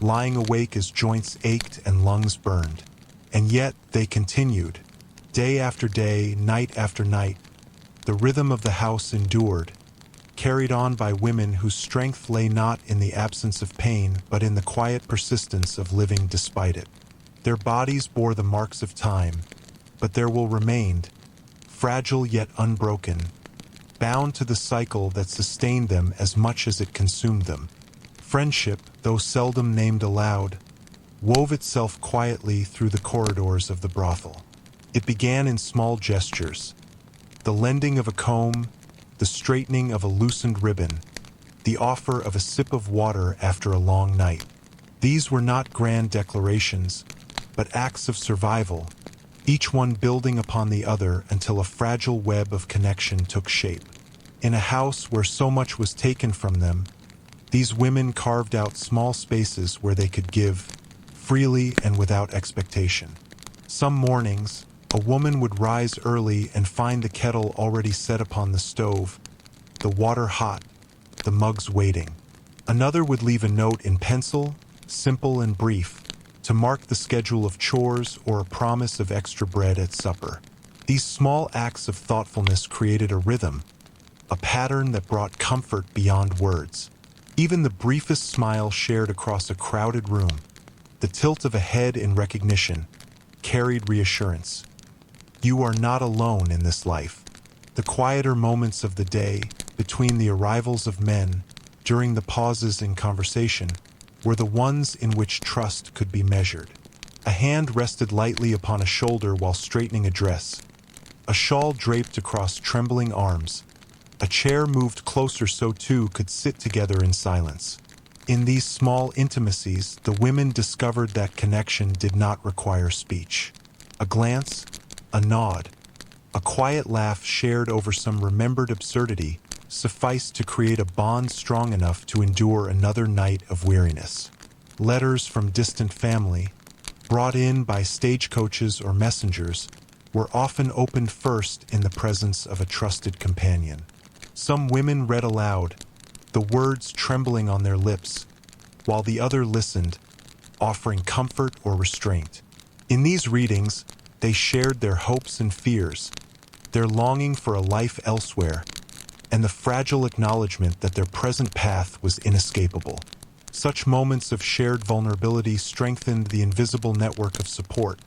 lying awake as joints ached and lungs burned. And yet they continued. Day after day, night after night, the rhythm of the house endured, carried on by women whose strength lay not in the absence of pain, but in the quiet persistence of living despite it. Their bodies bore the marks of time, but their will remained, fragile yet unbroken, bound to the cycle that sustained them as much as it consumed them. Friendship, though seldom named aloud, wove itself quietly through the corridors of the brothel. It began in small gestures, the lending of a comb, the straightening of a loosened ribbon, the offer of a sip of water after a long night. These were not grand declarations, but acts of survival, each one building upon the other until a fragile web of connection took shape. In a house where so much was taken from them, these women carved out small spaces where they could give, freely and without expectation. Some mornings, a woman would rise early and find the kettle already set upon the stove, the water hot, the mugs waiting. Another would leave a note in pencil, simple and brief, to mark the schedule of chores or a promise of extra bread at supper. These small acts of thoughtfulness created a rhythm, a pattern that brought comfort beyond words. Even the briefest smile shared across a crowded room, the tilt of a head in recognition, carried reassurance. You are not alone in this life. The quieter moments of the day, between the arrivals of men, during the pauses in conversation, were the ones in which trust could be measured. A hand rested lightly upon a shoulder while straightening a dress. A shawl draped across trembling arms. A chair moved closer so two could sit together in silence. In these small intimacies, the women discovered that connection did not require speech. A glance, a nod, a quiet laugh shared over some remembered absurdity sufficed to create a bond strong enough to endure another night of weariness. Letters from distant family, brought in by stagecoaches or messengers, were often opened first in the presence of a trusted companion. Some women read aloud, the words trembling on their lips, while the other listened, offering comfort or restraint. In these readings, they shared their hopes and fears, their longing for a life elsewhere, and the fragile acknowledgement that their present path was inescapable. Such moments of shared vulnerability strengthened the invisible network of support,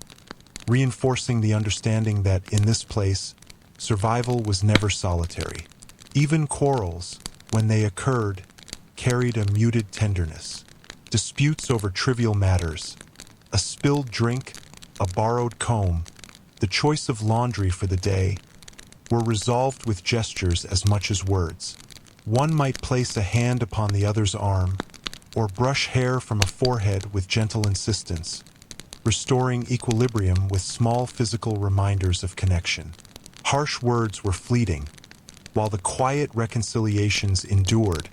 reinforcing the understanding that, in this place, survival was never solitary. Even quarrels, when they occurred, carried a muted tenderness. Disputes over trivial matters, a spilled drink, a borrowed comb, the choice of laundry for the day, were resolved with gestures as much as words. One might place a hand upon the other's arm, or brush hair from a forehead with gentle insistence, restoring equilibrium with small physical reminders of connection. Harsh words were fleeting, while the quiet reconciliations endured,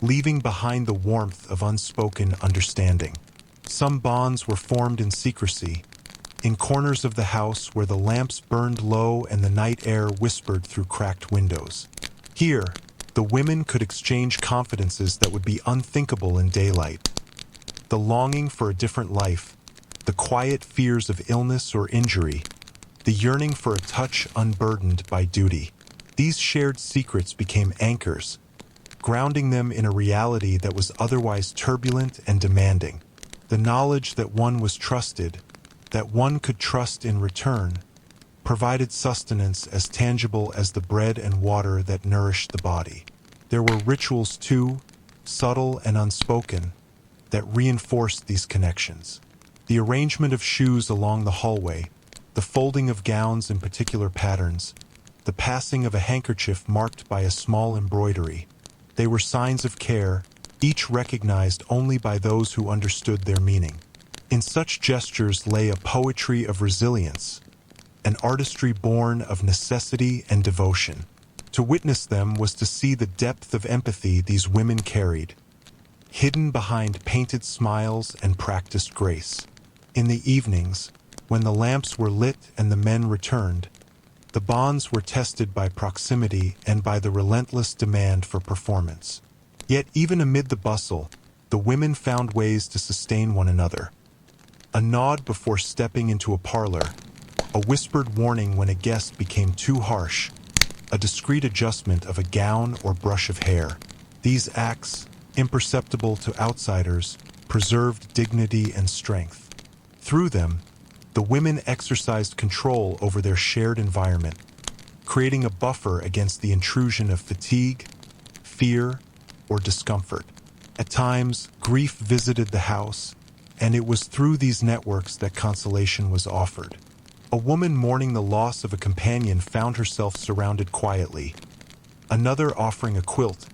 leaving behind the warmth of unspoken understanding. Some bonds were formed in secrecy, in corners of the house where the lamps burned low and the night air whispered through cracked windows. Here, the women could exchange confidences that would be unthinkable in daylight. The longing for a different life, the quiet fears of illness or injury, the yearning for a touch unburdened by duty. These shared secrets became anchors, grounding them in a reality that was otherwise turbulent and demanding. The knowledge that one was trusted, that one could trust in return, provided sustenance as tangible as the bread and water that nourished the body. There were rituals too, subtle and unspoken, that reinforced these connections. The arrangement of shoes along the hallway, the folding of gowns in particular patterns, the passing of a handkerchief marked by a small embroidery. They were signs of care, each recognized only by those who understood their meaning. In such gestures lay a poetry of resilience, an artistry born of necessity and devotion. To witness them was to see the depth of empathy these women carried, hidden behind painted smiles and practiced grace. In the evenings, when the lamps were lit and the men returned, the bonds were tested by proximity and by the relentless demand for performance. Yet even amid the bustle, the women found ways to sustain one another. A nod before stepping into a parlor, a whispered warning when a guest became too harsh, a discreet adjustment of a gown or brush of hair. These acts, imperceptible to outsiders, preserved dignity and strength. Through them, the women exercised control over their shared environment, creating a buffer against the intrusion of fatigue, fear, or discomfort. At times, grief visited the house, and it was through these networks that consolation was offered. A woman mourning the loss of a companion found herself surrounded quietly, another offering a quilt,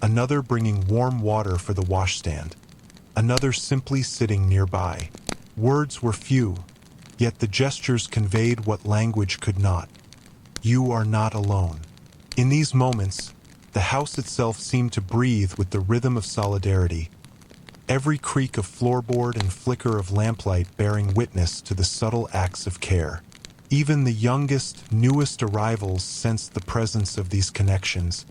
another bringing warm water for the washstand, another simply sitting nearby. Words were few, yet the gestures conveyed what language could not. You are not alone. In these moments, the house itself seemed to breathe with the rhythm of solidarity, every creak of floorboard and flicker of lamplight bearing witness to the subtle acts of care. Even the youngest, newest arrivals sensed the presence of these connections,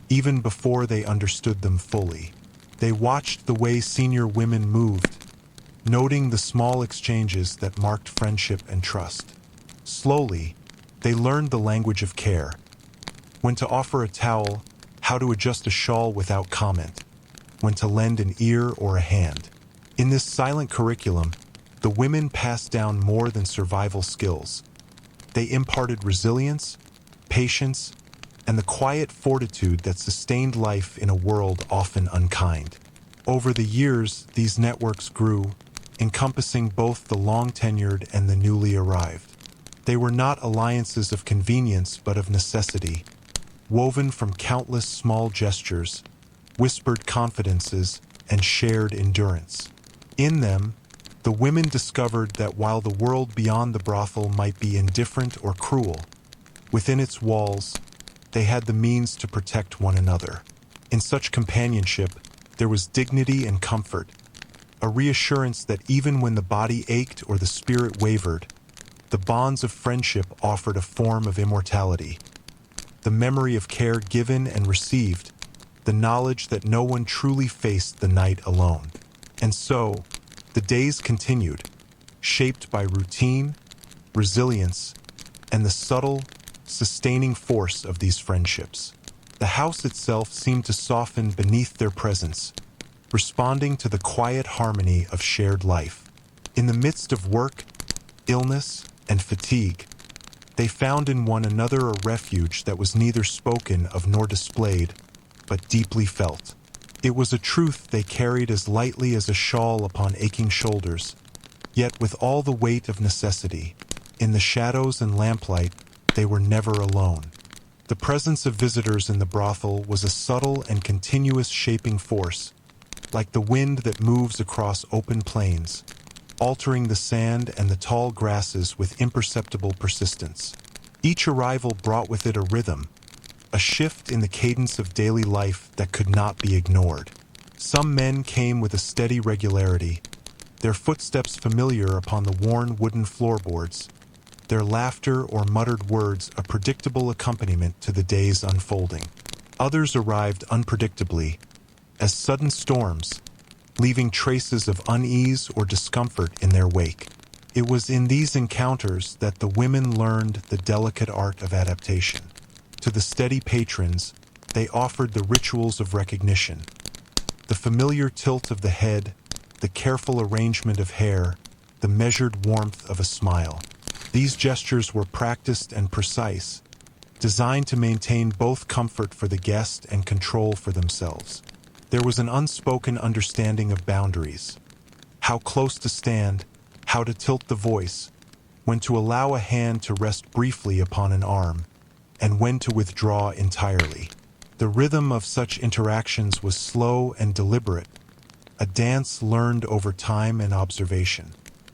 even before they understood them fully. They watched the way senior women moved, noting the small exchanges that marked friendship and trust. Slowly, they learned the language of care, when to offer a towel, how to adjust a shawl without comment, when to lend an ear or a hand. In this silent curriculum, the women passed down more than survival skills. They imparted resilience, patience, and the quiet fortitude that sustained life in a world often unkind. Over the years, these networks grew, encompassing both the long-tenured and the newly arrived. They were not alliances of convenience but of necessity, woven from countless small gestures, whispered confidences, and shared endurance. In them, the women discovered that while the world beyond the brothel might be indifferent or cruel, within its walls, they had the means to protect one another. In such companionship, there was dignity and comfort, a reassurance that even when the body ached or the spirit wavered, the bonds of friendship offered a form of immortality. The memory of care given and received, the knowledge that no one truly faced the night alone. And so, the days continued, shaped by routine, resilience, and the subtle, sustaining force of these friendships. The house itself seemed to soften beneath their presence, responding to the quiet harmony of shared life. In the midst of work, illness, and fatigue, they found in one another a refuge that was neither spoken of nor displayed, but deeply felt. It was a truth they carried as lightly as a shawl upon aching shoulders, yet with all the weight of necessity. In the shadows and lamplight, they were never alone. The presence of visitors in the brothel was a subtle and continuous shaping force, like the wind that moves across open plains, altering the sand and the tall grasses with imperceptible persistence. Each arrival brought with it a rhythm, a shift in the cadence of daily life that could not be ignored. Some men came with a steady regularity, their footsteps familiar upon the worn wooden floorboards, their laughter or muttered words a predictable accompaniment to the day's unfolding. Others arrived unpredictably, as sudden storms, leaving traces of unease or discomfort in their wake. It was in these encounters that the women learned the delicate art of adaptation. To the steady patrons, they offered the rituals of recognition, the familiar tilt of the head, the careful arrangement of hair, the measured warmth of a smile. These gestures were practiced and precise, designed to maintain both comfort for the guest and control for themselves. There was an unspoken understanding of boundaries, how close to stand, how to tilt the voice, when to allow a hand to rest briefly upon an arm, and when to withdraw entirely. The rhythm of such interactions was slow and deliberate, a dance learned over time and observation.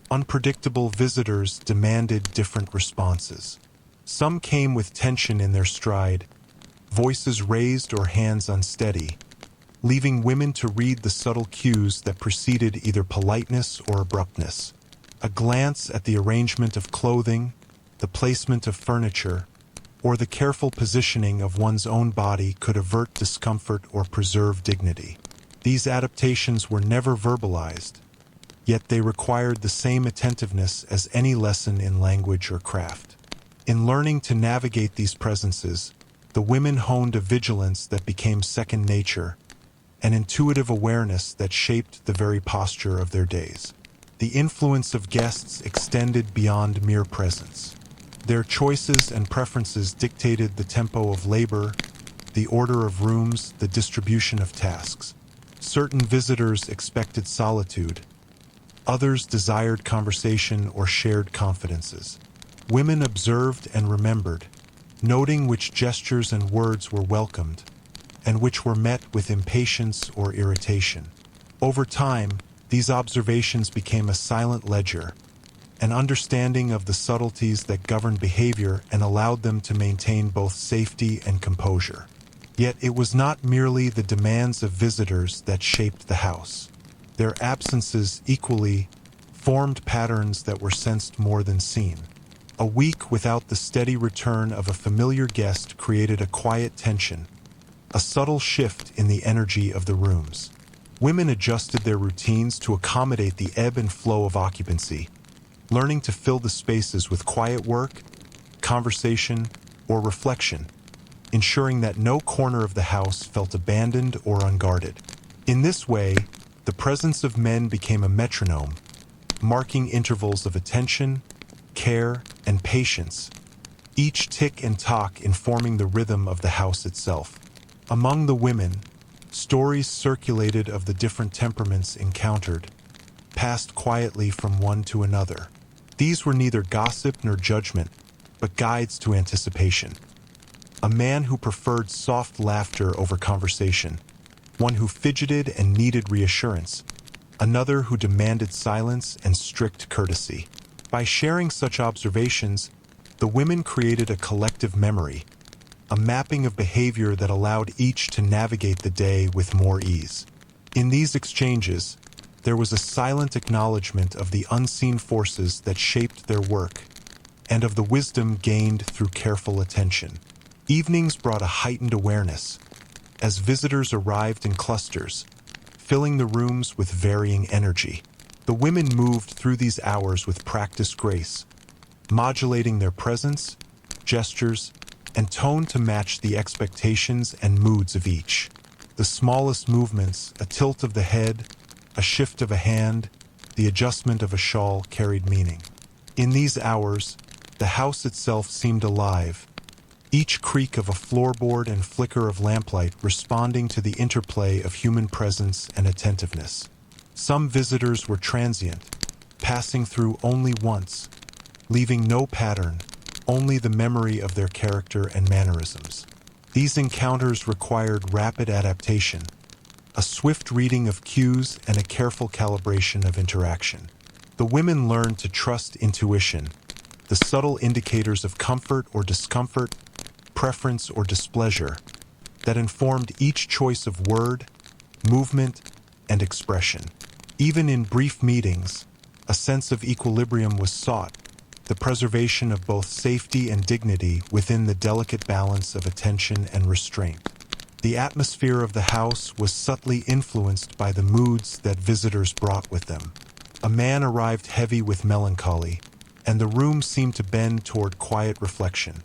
Unpredictable visitors demanded different responses. Some came with tension in their stride, voices raised or hands unsteady, leaving women to read the subtle cues that preceded either politeness or abruptness. A glance at the arrangement of clothing, the placement of furniture, or the careful positioning of one's own body could avert discomfort or preserve dignity. These adaptations were never verbalized, yet they required the same attentiveness as any lesson in language or craft. In learning to navigate these presences, the women honed a vigilance that became second nature, an intuitive awareness that shaped the very posture of their days. The influence of guests extended beyond mere presence. Their choices and preferences dictated the tempo of labor, the order of rooms, the distribution of tasks. Certain visitors expected solitude, others desired conversation or shared confidences. Women observed and remembered, noting which gestures and words were welcomed, and which were met with impatience or irritation. Over time, these observations became a silent ledger, an understanding of the subtleties that governed behavior and allowed them to maintain both safety and composure. Yet it was not merely the demands of visitors that shaped the house. Their absences equally formed patterns that were sensed more than seen. A week without the steady return of a familiar guest created a quiet tension, a subtle shift in the energy of the rooms. Women adjusted their routines to accommodate the ebb and flow of occupancy, learning to fill the spaces with quiet work, conversation, or reflection, ensuring that no corner of the house felt abandoned or unguarded. In this way, the presence of men became a metronome, marking intervals of attention, care, and patience, each tick and tock informing the rhythm of the house itself. Among the women, stories circulated of the different temperaments encountered, passed quietly from one to another. These were neither gossip nor judgment, but guides to anticipation. A man who preferred soft laughter over conversation, one who fidgeted and needed reassurance, another who demanded silence and strict courtesy. By sharing such observations, the women created a collective memory, a mapping of behavior that allowed each to navigate the day with more ease. In these exchanges, there was a silent acknowledgement of the unseen forces that shaped their work, and of the wisdom gained through careful attention. Evenings brought a heightened awareness, as visitors arrived in clusters, filling the rooms with varying energy. The women moved through these hours with practiced grace, modulating their presence, gestures, and tone to match the expectations and moods of each. The smallest movements, a tilt of the head, a shift of a hand, the adjustment of a shawl carried meaning. In these hours, the house itself seemed alive, each creak of a floorboard and flicker of lamplight responding to the interplay of human presence and attentiveness. Some visitors were transient, passing through only once, leaving no pattern, only the memory of their character and mannerisms. These encounters required rapid adaptation, a swift reading of cues and a careful calibration of interaction. The women learned to trust intuition, the subtle indicators of comfort or discomfort, preference or displeasure, that informed each choice of word, movement, and expression. Even in brief meetings, a sense of equilibrium was sought, the preservation of both safety and dignity within the delicate balance of attention and restraint. The atmosphere of the house was subtly influenced by the moods that visitors brought with them. A man arrived heavy with melancholy, and the room seemed to bend toward quiet reflection.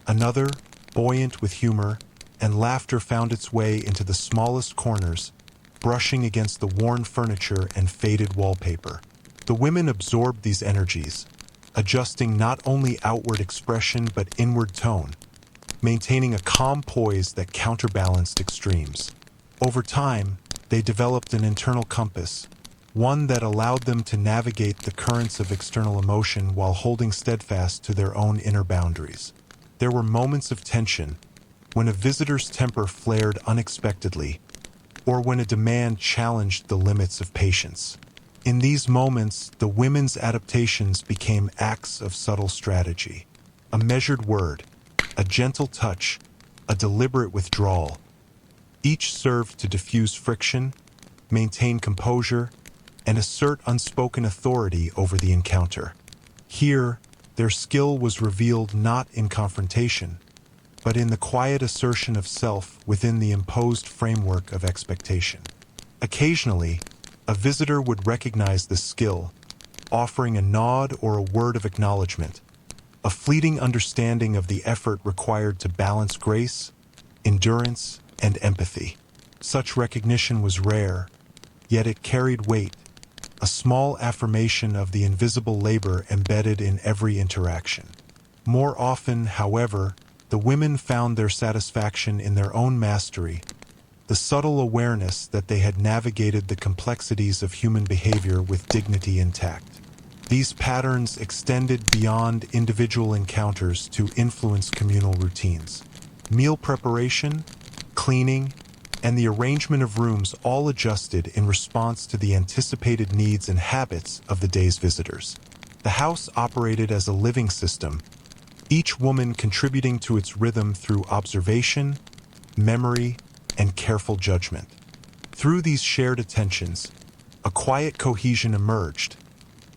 Another, buoyant with humor, and laughter found its way into the smallest corners, brushing against the worn furniture and faded wallpaper. The women absorbed these energies, adjusting not only outward expression but inward tone, maintaining a calm poise that counterbalanced extremes. Over time, they developed an internal compass, one that allowed them to navigate the currents of external emotion while holding steadfast to their own inner boundaries. There were moments of tension, when a visitor's temper flared unexpectedly, or when a demand challenged the limits of patience. In these moments, the women's adaptations became acts of subtle strategy. A measured word, a gentle touch, a deliberate withdrawal. Each served to diffuse friction, maintain composure, and assert unspoken authority over the encounter. Here, their skill was revealed not in confrontation, but in the quiet assertion of self within the imposed framework of expectation. Occasionally, a visitor would recognize the skill, offering a nod or a word of acknowledgement, a fleeting understanding of the effort required to balance grace, endurance, and empathy. Such recognition was rare, yet it carried weight, a small affirmation of the invisible labor embedded in every interaction. More often, however, the women found their satisfaction in their own mastery, the subtle awareness that they had navigated the complexities of human behavior with dignity intact. These patterns extended beyond individual encounters to influence communal routines. Meal preparation, cleaning, and the arrangement of rooms all adjusted in response to the anticipated needs and habits of the day's visitors. The house operated as a living system, each woman contributing to its rhythm through observation, memory, and careful judgment. Through these shared attentions, a quiet cohesion emerged,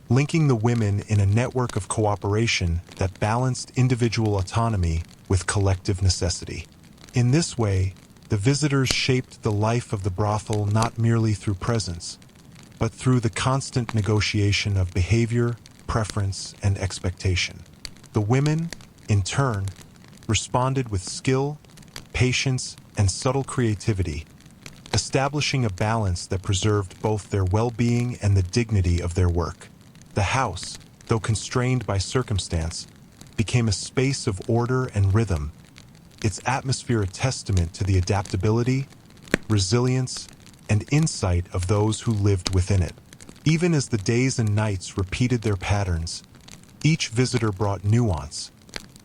linking the women in a network of cooperation that balanced individual autonomy with collective necessity. In this way, the visitors shaped the life of the brothel not merely through presence, but through the constant negotiation of behavior, preference, and expectation. The women, in turn, responded with skill, patience, and subtle creativity, establishing a balance that preserved both their well-being and the dignity of their work. The house, though constrained by circumstance, became a space of order and rhythm, its atmosphere a testament to the adaptability, resilience, and insight of those who lived within it. Even as the days and nights repeated their patterns, each visitor brought nuance,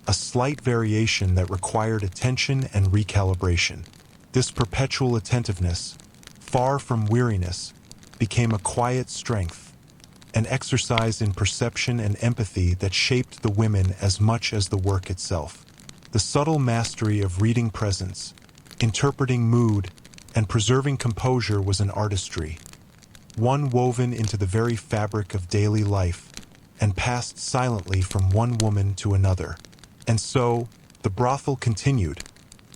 a slight variation that required attention and recalibration. This perpetual attentiveness, far from weariness, became a quiet strength, an exercise in perception and empathy that shaped the women as much as the work itself. The subtle mastery of reading presence, interpreting mood, and preserving composure was an artistry, one woven into the very fabric of daily life and passed silently from one woman to another. And so, the brothel continued,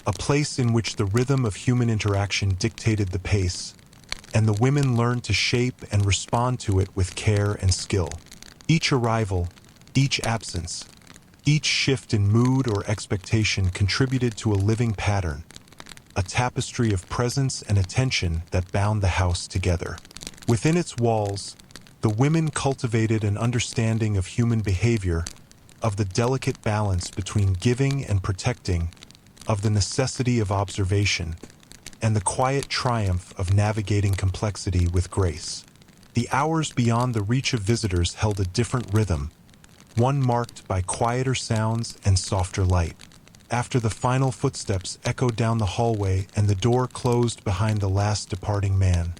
a place in which the rhythm of human interaction dictated the pace, and the women learned to shape and respond to it with care and skill. Each arrival, each absence, each shift in mood or expectation contributed to a living pattern, a tapestry of presence and attention that bound the house together. Within its walls, the women cultivated an understanding of human behavior, of the delicate balance between giving and protecting, of the necessity of observation, and the quiet triumph of navigating complexity with grace. The hours beyond the reach of visitors held a different rhythm, one marked by quieter sounds and softer light. After the final footsteps echoed down the hallway and the door closed behind the last departing man,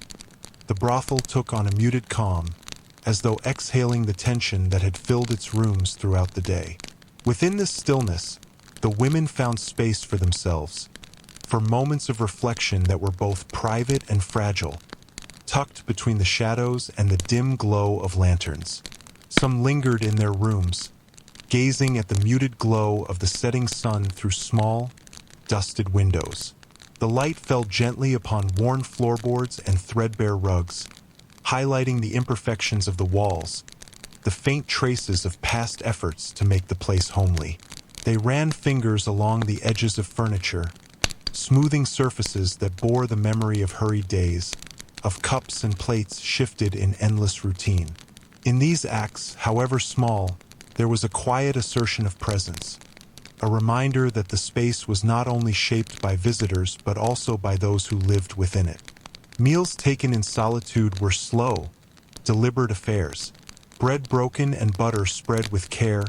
the brothel took on a muted calm, as though exhaling the tension that had filled its rooms throughout the day. Within this stillness, the women found space for themselves, for moments of reflection that were both private and fragile, tucked between the shadows and the dim glow of lanterns. Some lingered in their rooms, gazing at the muted glow of the setting sun through small, dusted windows. The light fell gently upon worn floorboards and threadbare rugs, highlighting the imperfections of the walls, the faint traces of past efforts to make the place homely. They ran fingers along the edges of furniture, smoothing surfaces that bore the memory of hurried days, of cups and plates shifted in endless routine. In these acts, however small, there was a quiet assertion of presence, a reminder that the space was not only shaped by visitors but also by those who lived within it. Meals taken in solitude were slow, deliberate affairs, bread broken and butter spread with care,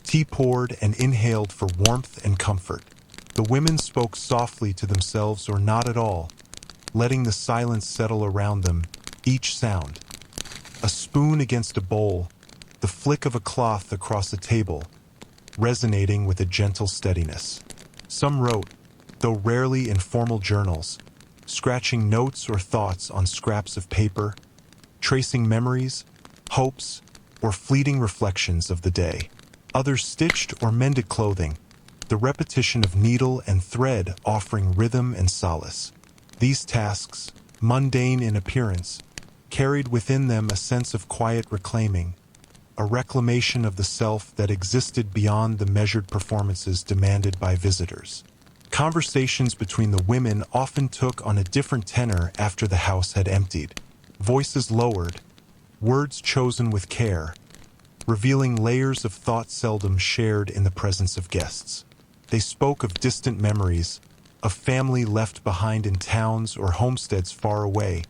tea poured and inhaled for warmth and comfort. The women spoke softly to themselves or not at all, letting the silence settle around them, each sound. A spoon against a bowl, the flick of a cloth across a table, resonating with a gentle steadiness. Some wrote, though rarely in formal journals, scratching notes or thoughts on scraps of paper, tracing memories, hopes, or fleeting reflections of the day. Others stitched or mended clothing, the repetition of needle and thread offering rhythm and solace. These tasks, mundane in appearance, carried within them a sense of quiet reclaiming, a reclamation of the self that existed beyond the measured performances demanded by visitors. Conversations between the women often took on a different tenor after the house had emptied. Voices lowered, words chosen with care, revealing layers of thought seldom shared in the presence of guests. They spoke of distant memories, of family left behind in towns or homesteads far away,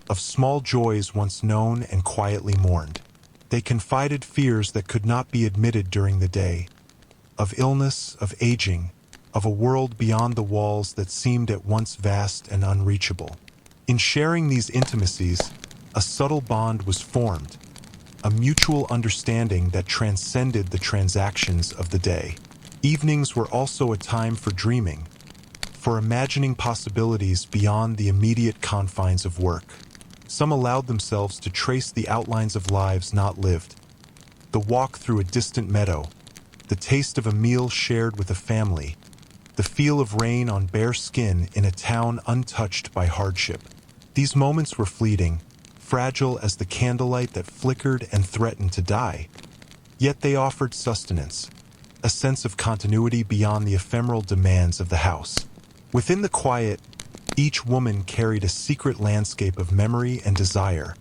of small joys once known and quietly mourned. They confided fears that could not be admitted during the day, of illness, of aging, of a world beyond the walls that seemed at once vast and unreachable. In sharing these intimacies, a subtle bond was formed, a mutual understanding that transcended the transactions of the day. Evenings were also a time for dreaming, for imagining possibilities beyond the immediate confines of work. Some allowed themselves to trace the outlines of lives not lived, the walk through a distant meadow, the taste of a meal shared with a family, the feel of rain on bare skin in a town untouched by hardship. These moments were fleeting, fragile as the candlelight that flickered and threatened to die. Yet they offered sustenance, a sense of continuity beyond the ephemeral demands of the house. Within the quiet, each woman carried a secret landscape of memory and desire,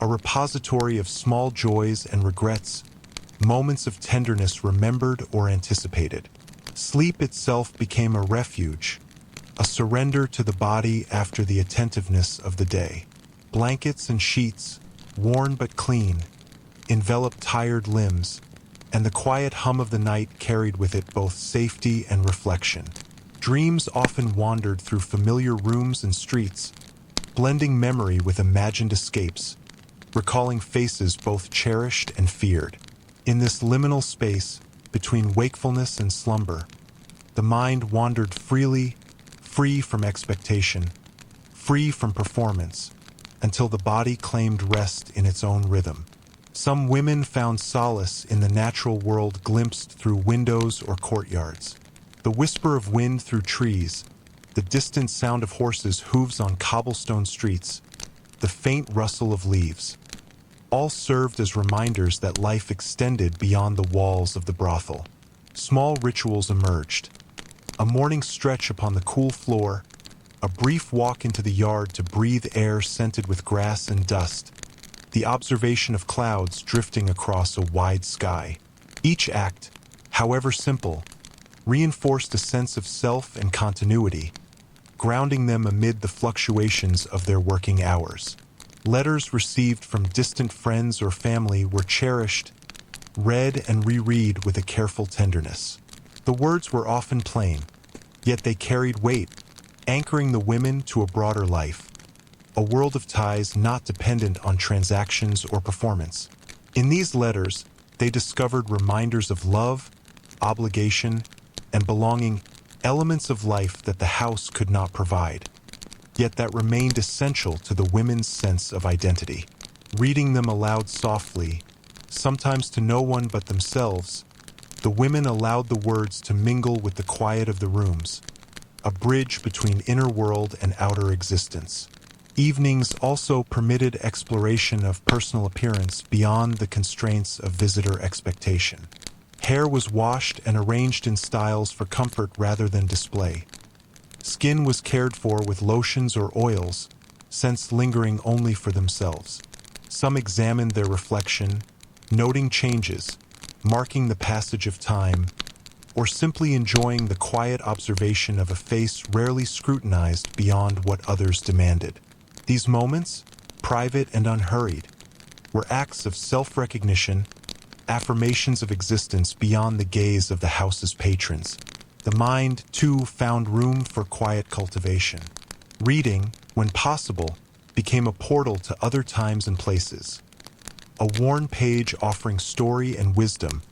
a repository of small joys and regrets, moments of tenderness remembered or anticipated. Sleep itself became a refuge, a surrender to the body after the attentiveness of the day. Blankets and sheets, worn but clean, enveloped tired limbs, and the quiet hum of the night carried with it both safety and reflection. Dreams often wandered through familiar rooms and streets, blending memory with imagined escapes, recalling faces both cherished and feared. In this liminal space, between wakefulness and slumber, the mind wandered freely, free from expectation, free from performance, until the body claimed rest in its own rhythm. Some women found solace in the natural world glimpsed through windows or courtyards. The whisper of wind through trees, the distant sound of horses' hooves on cobblestone streets, the faint rustle of leaves, all served as reminders that life extended beyond the walls of the brothel. Small rituals emerged, A morning stretch upon the cool floor, a brief walk into the yard to breathe air scented with grass and dust, the observation of clouds drifting across a wide sky. Each act, however simple, reinforced a sense of self and continuity, grounding them amid the fluctuations of their working hours. Letters received from distant friends or family were cherished, read and reread with a careful tenderness. The words were often plain, yet they carried weight, anchoring the women to a broader life, a world of ties not dependent on transactions or performance. In these letters, they discovered reminders of love, obligation, and belonging, elements of life that the house could not provide, yet that remained essential to the women's sense of identity. Reading them aloud softly, sometimes to no one but themselves, the women allowed the words to mingle with the quiet of the rooms, a bridge between inner world and outer existence. Evenings also permitted exploration of personal appearance beyond the constraints of visitor expectation. Hair was washed and arranged in styles for comfort rather than display. Skin was cared for with lotions or oils, scents lingering only for themselves. Some examined their reflection, noting changes, marking the passage of time, or simply enjoying the quiet observation of a face rarely scrutinized beyond what others demanded. These moments, private and unhurried, were acts of self-recognition, affirmations of existence beyond the gaze of the house's patrons. The mind, too, found room for quiet cultivation. Reading, when possible, became a portal to other times and places. A worn page offering story and wisdom,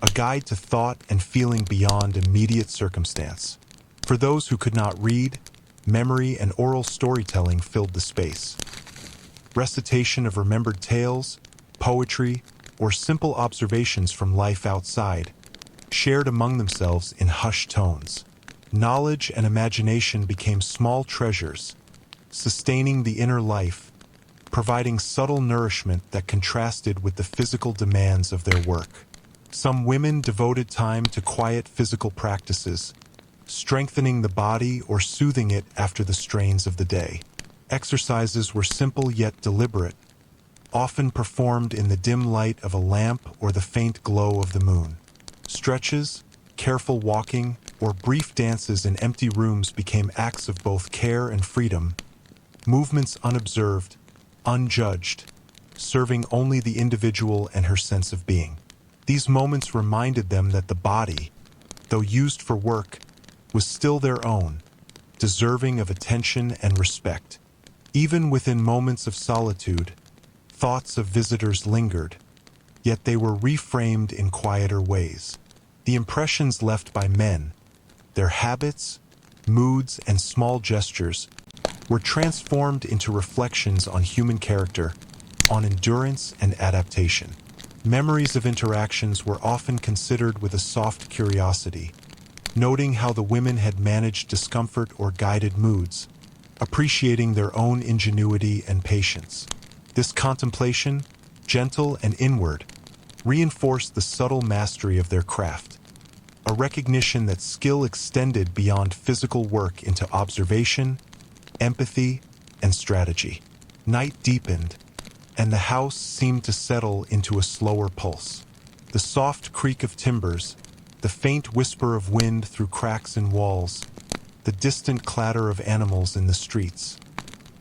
a guide to thought and feeling beyond immediate circumstance. For those who could not read, memory and oral storytelling filled the space. Recitation of remembered tales, poetry, or simple observations from life outside, shared among themselves in hushed tones. Knowledge and imagination became small treasures, sustaining the inner life, providing subtle nourishment that contrasted with the physical demands of their work. Some women devoted time to quiet physical practices, strengthening the body or soothing it after the strains of the day. Exercises were simple yet deliberate, often performed in the dim light of a lamp or the faint glow of the moon. Stretches, careful walking, or brief dances in empty rooms became acts of both care and freedom, movements unobserved, unjudged, serving only the individual and her sense of being. These moments reminded them that the body, though used for work, was still their own, deserving of attention and respect. Even within moments of solitude, thoughts of visitors lingered, yet they were reframed in quieter ways. The impressions left by men, their habits, moods, and small gestures, were transformed into reflections on human character, on endurance and adaptation. Memories of interactions were often considered with a soft curiosity, noting how the women had managed discomfort or guided moods, appreciating their own ingenuity and patience. This contemplation, gentle and inward, reinforced the subtle mastery of their craft, a recognition that skill extended beyond physical work into observation, empathy, and strategy. Night deepened, and the house seemed to settle into a slower pulse. The soft creak of timbers, the faint whisper of wind through cracks in walls, the distant clatter of animals in the streets,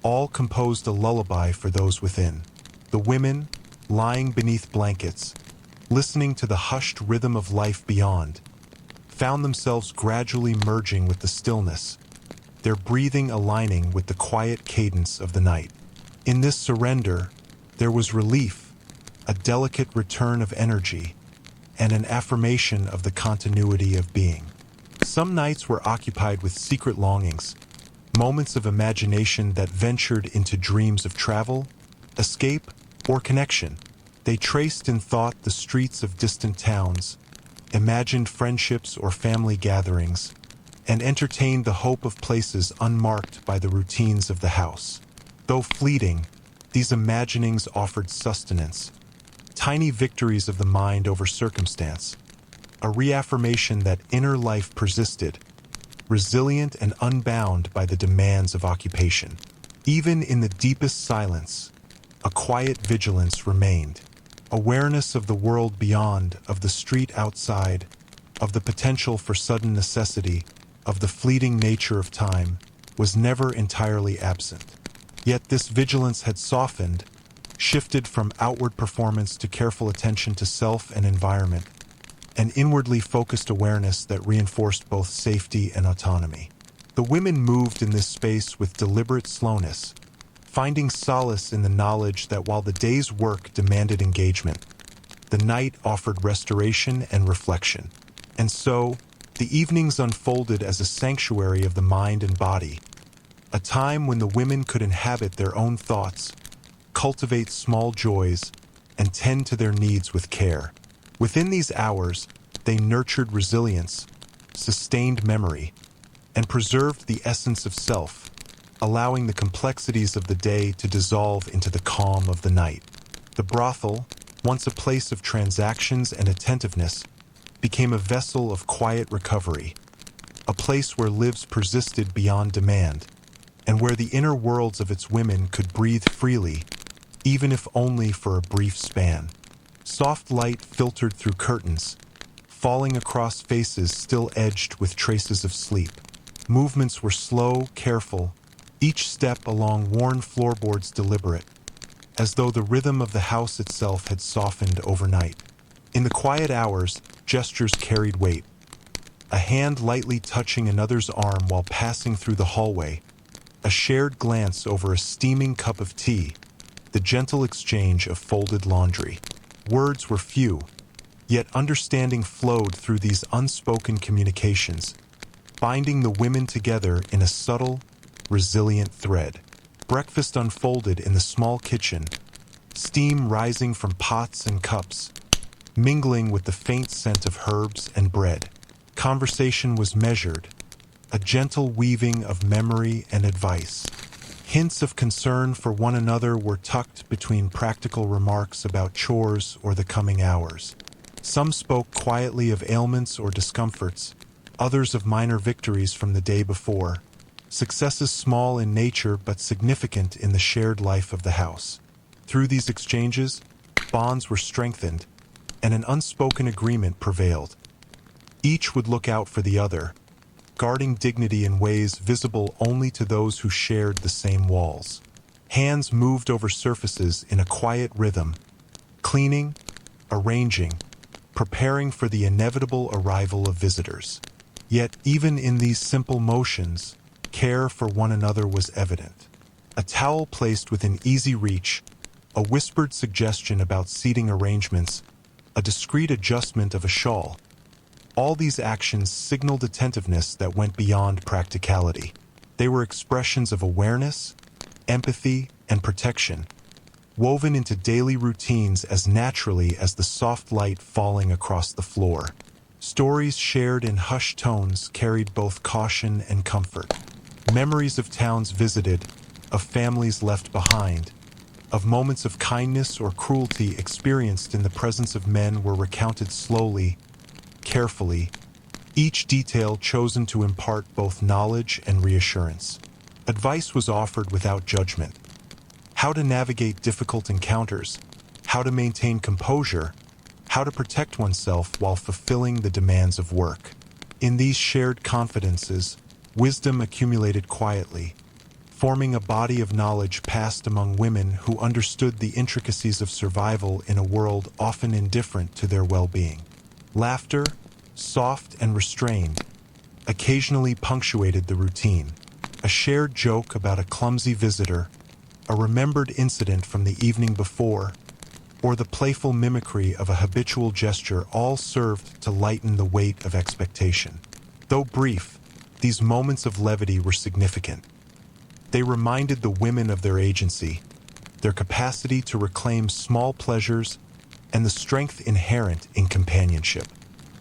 all composed a lullaby for those within. The women, lying beneath blankets, listening to the hushed rhythm of life beyond, found themselves gradually merging with the stillness, their breathing aligning with the quiet cadence of the night. In this surrender, there was relief, a delicate return of energy, and an affirmation of the continuity of being. Some nights were occupied with secret longings, moments of imagination that ventured into dreams of travel, escape, or connection. They traced in thought the streets of distant towns, imagined friendships or family gatherings, and entertained the hope of places unmarked by the routines of the house. Though fleeting, these imaginings offered sustenance, tiny victories of the mind over circumstance, a reaffirmation that inner life persisted, resilient and unbound by the demands of occupation. Even in the deepest silence, a quiet vigilance remained. Awareness of the world beyond, of the street outside, of the potential for sudden necessity, of the fleeting nature of time, was never entirely absent. Yet this vigilance had softened, shifted from outward performance to careful attention to self and environment, an inwardly focused awareness that reinforced both safety and autonomy. The women moved in this space with deliberate slowness, finding solace in the knowledge that while the day's work demanded engagement, the night offered restoration and reflection. And so, the evenings unfolded as a sanctuary of the mind and body, a time when the women could inhabit their own thoughts, cultivate small joys, and tend to their needs with care. Within these hours, they nurtured resilience, sustained memory, and preserved the essence of self, allowing the complexities of the day to dissolve into the calm of the night. The brothel, once a place of transactions and attentiveness, became a vessel of quiet recovery, a place where lives persisted beyond demand, and where the inner worlds of its women could breathe freely, even if only for a brief span. Soft light filtered through curtains, falling across faces still edged with traces of sleep. Movements were slow, careful, each step along worn floorboards deliberate, as though the rhythm of the house itself had softened overnight. In the quiet hours, gestures carried weight. A hand lightly touching another's arm while passing through the hallway, a shared glance over a steaming cup of tea, the gentle exchange of folded laundry. Words were few, yet understanding flowed through these unspoken communications, binding the women together in a subtle, resilient thread. Breakfast unfolded in the small kitchen, steam rising from pots and cups, mingling with the faint scent of herbs and bread. Conversation was measured, a gentle weaving of memory and advice. Hints of concern for one another were tucked between practical remarks about chores or the coming hours. Some spoke quietly of ailments or discomforts, others of minor victories from the day before, successes small in nature but significant in the shared life of the house. Through these exchanges, bonds were strengthened, and an unspoken agreement prevailed. Each would look out for the other, guarding dignity in ways visible only to those who shared the same walls. Hands moved over surfaces in a quiet rhythm, cleaning, arranging, preparing for the inevitable arrival of visitors. Yet even in these simple motions, care for one another was evident. A towel placed within easy reach, a whispered suggestion about seating arrangements, a discreet adjustment of a shawl. All these actions signaled attentiveness that went beyond practicality. They were expressions of awareness, empathy, and protection, woven into daily routines as naturally as the soft light falling across the floor. Stories shared in hushed tones carried both caution and comfort. Memories of towns visited, of families left behind, of moments of kindness or cruelty experienced in the presence of men were recounted slowly, carefully, each detail chosen to impart both knowledge and reassurance. Advice was offered without judgment. How to navigate difficult encounters, how to maintain composure, how to protect oneself while fulfilling the demands of work. In these shared confidences, wisdom accumulated quietly, forming a body of knowledge passed among women who understood the intricacies of survival in a world often indifferent to their well-being. Laughter, soft and restrained, occasionally punctuated the routine. A shared joke about a clumsy visitor, a remembered incident from the evening before, or the playful mimicry of a habitual gesture all served to lighten the weight of expectation. Though brief, these moments of levity were significant. They reminded the women of their agency, their capacity to reclaim small pleasures, and the strength inherent in companionship.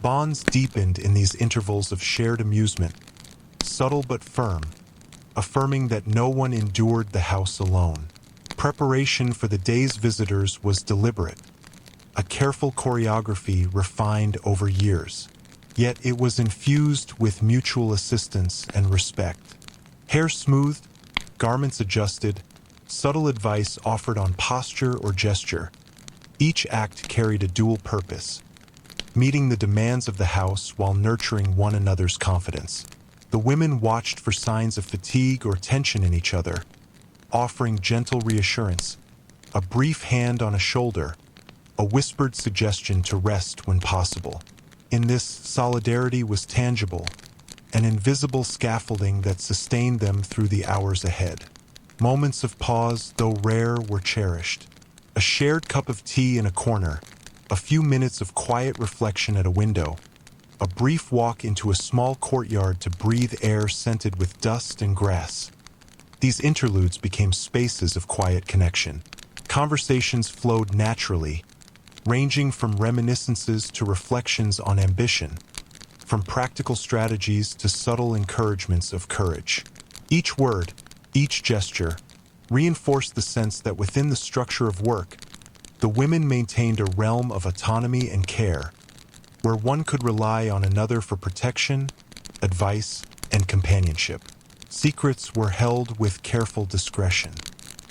Bonds deepened in these intervals of shared amusement, subtle but firm, affirming that no one endured the house alone. Preparation for the day's visitors was deliberate, a careful choreography refined over years. yet it was infused with mutual assistance and respect. Hair smoothed, garments adjusted, subtle advice offered on posture or gesture. Each act carried a dual purpose, meeting the demands of the house while nurturing one another's confidence. The women watched for signs of fatigue or tension in each other, offering gentle reassurance, a brief hand on a shoulder, a whispered suggestion to rest when possible. In this, solidarity was tangible, an invisible scaffolding that sustained them through the hours ahead. Moments of pause, though rare, were cherished. A shared cup of tea in a corner, a few minutes of quiet reflection at a window, a brief walk into a small courtyard to breathe air scented with dust and grass. These interludes became spaces of quiet connection. Conversations flowed naturally, ranging from reminiscences to reflections on ambition, from practical strategies to subtle encouragements of courage. Each word, each gesture, reinforced the sense that within the structure of work, the women maintained a realm of autonomy and care, where one could rely on another for protection, advice, and companionship. Secrets were held with careful discretion.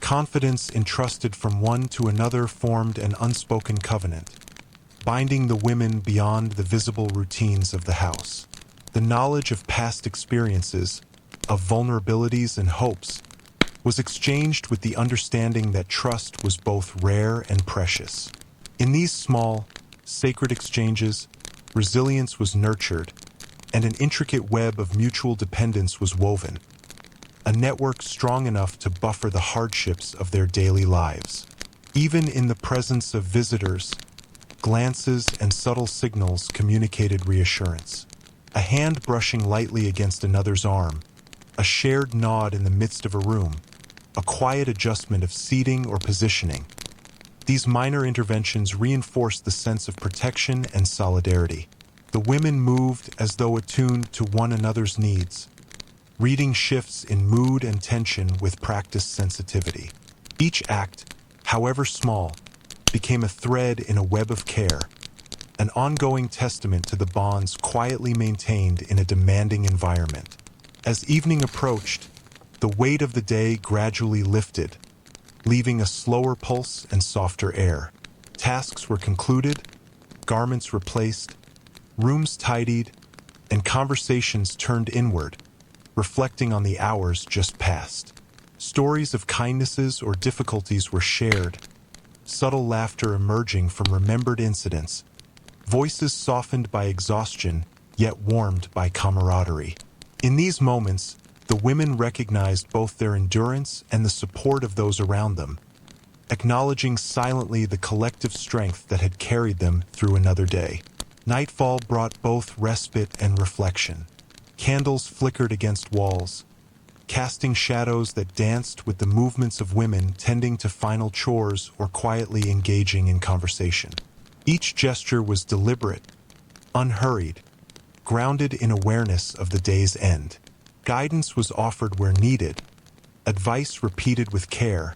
Confidence entrusted from one to another formed an unspoken covenant, binding the women beyond the visible routines of the house. The knowledge of past experiences, of vulnerabilities and hopes, was exchanged with the understanding that trust was both rare and precious. In these small, sacred exchanges, resilience was nurtured, and an intricate web of mutual dependence was woven, a network strong enough to buffer the hardships of their daily lives. Even in the presence of visitors, glances and subtle signals communicated reassurance. A hand brushing lightly against another's arm, a shared nod in the midst of a room, a quiet adjustment of seating or positioning. These minor interventions reinforced the sense of protection and solidarity. The women moved as though attuned to one another's needs, reading shifts in mood and tension with practiced sensitivity. Each act, however small, became a thread in a web of care, an ongoing testament to the bonds quietly maintained in a demanding environment. As evening approached, the weight of the day gradually lifted, leaving a slower pulse and softer air. Tasks were concluded, garments replaced, rooms tidied, and conversations turned inward, reflecting on the hours just past. Stories of kindnesses or difficulties were shared, subtle laughter emerging from remembered incidents, voices softened by exhaustion, yet warmed by camaraderie. In these moments, the women recognized both their endurance and the support of those around them, acknowledging silently the collective strength that had carried them through another day. Nightfall brought both respite and reflection. Candles flickered against walls, casting shadows that danced with the movements of women tending to final chores or quietly engaging in conversation. Each gesture was deliberate, unhurried, grounded in awareness of the day's end. Guidance was offered where needed, advice repeated with care,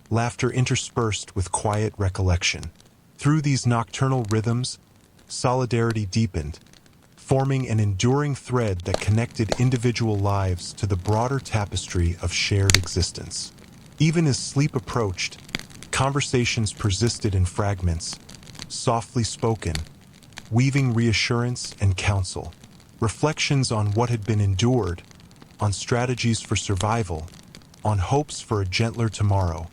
laughter interspersed with quiet recollection. Through these nocturnal rhythms, solidarity deepened, forming an enduring thread that connected individual lives to the broader tapestry of shared existence. Even as sleep approached, conversations persisted in fragments, softly spoken, weaving reassurance and counsel. Reflections on what had been endured, on strategies for survival, on hopes for a gentler tomorrow.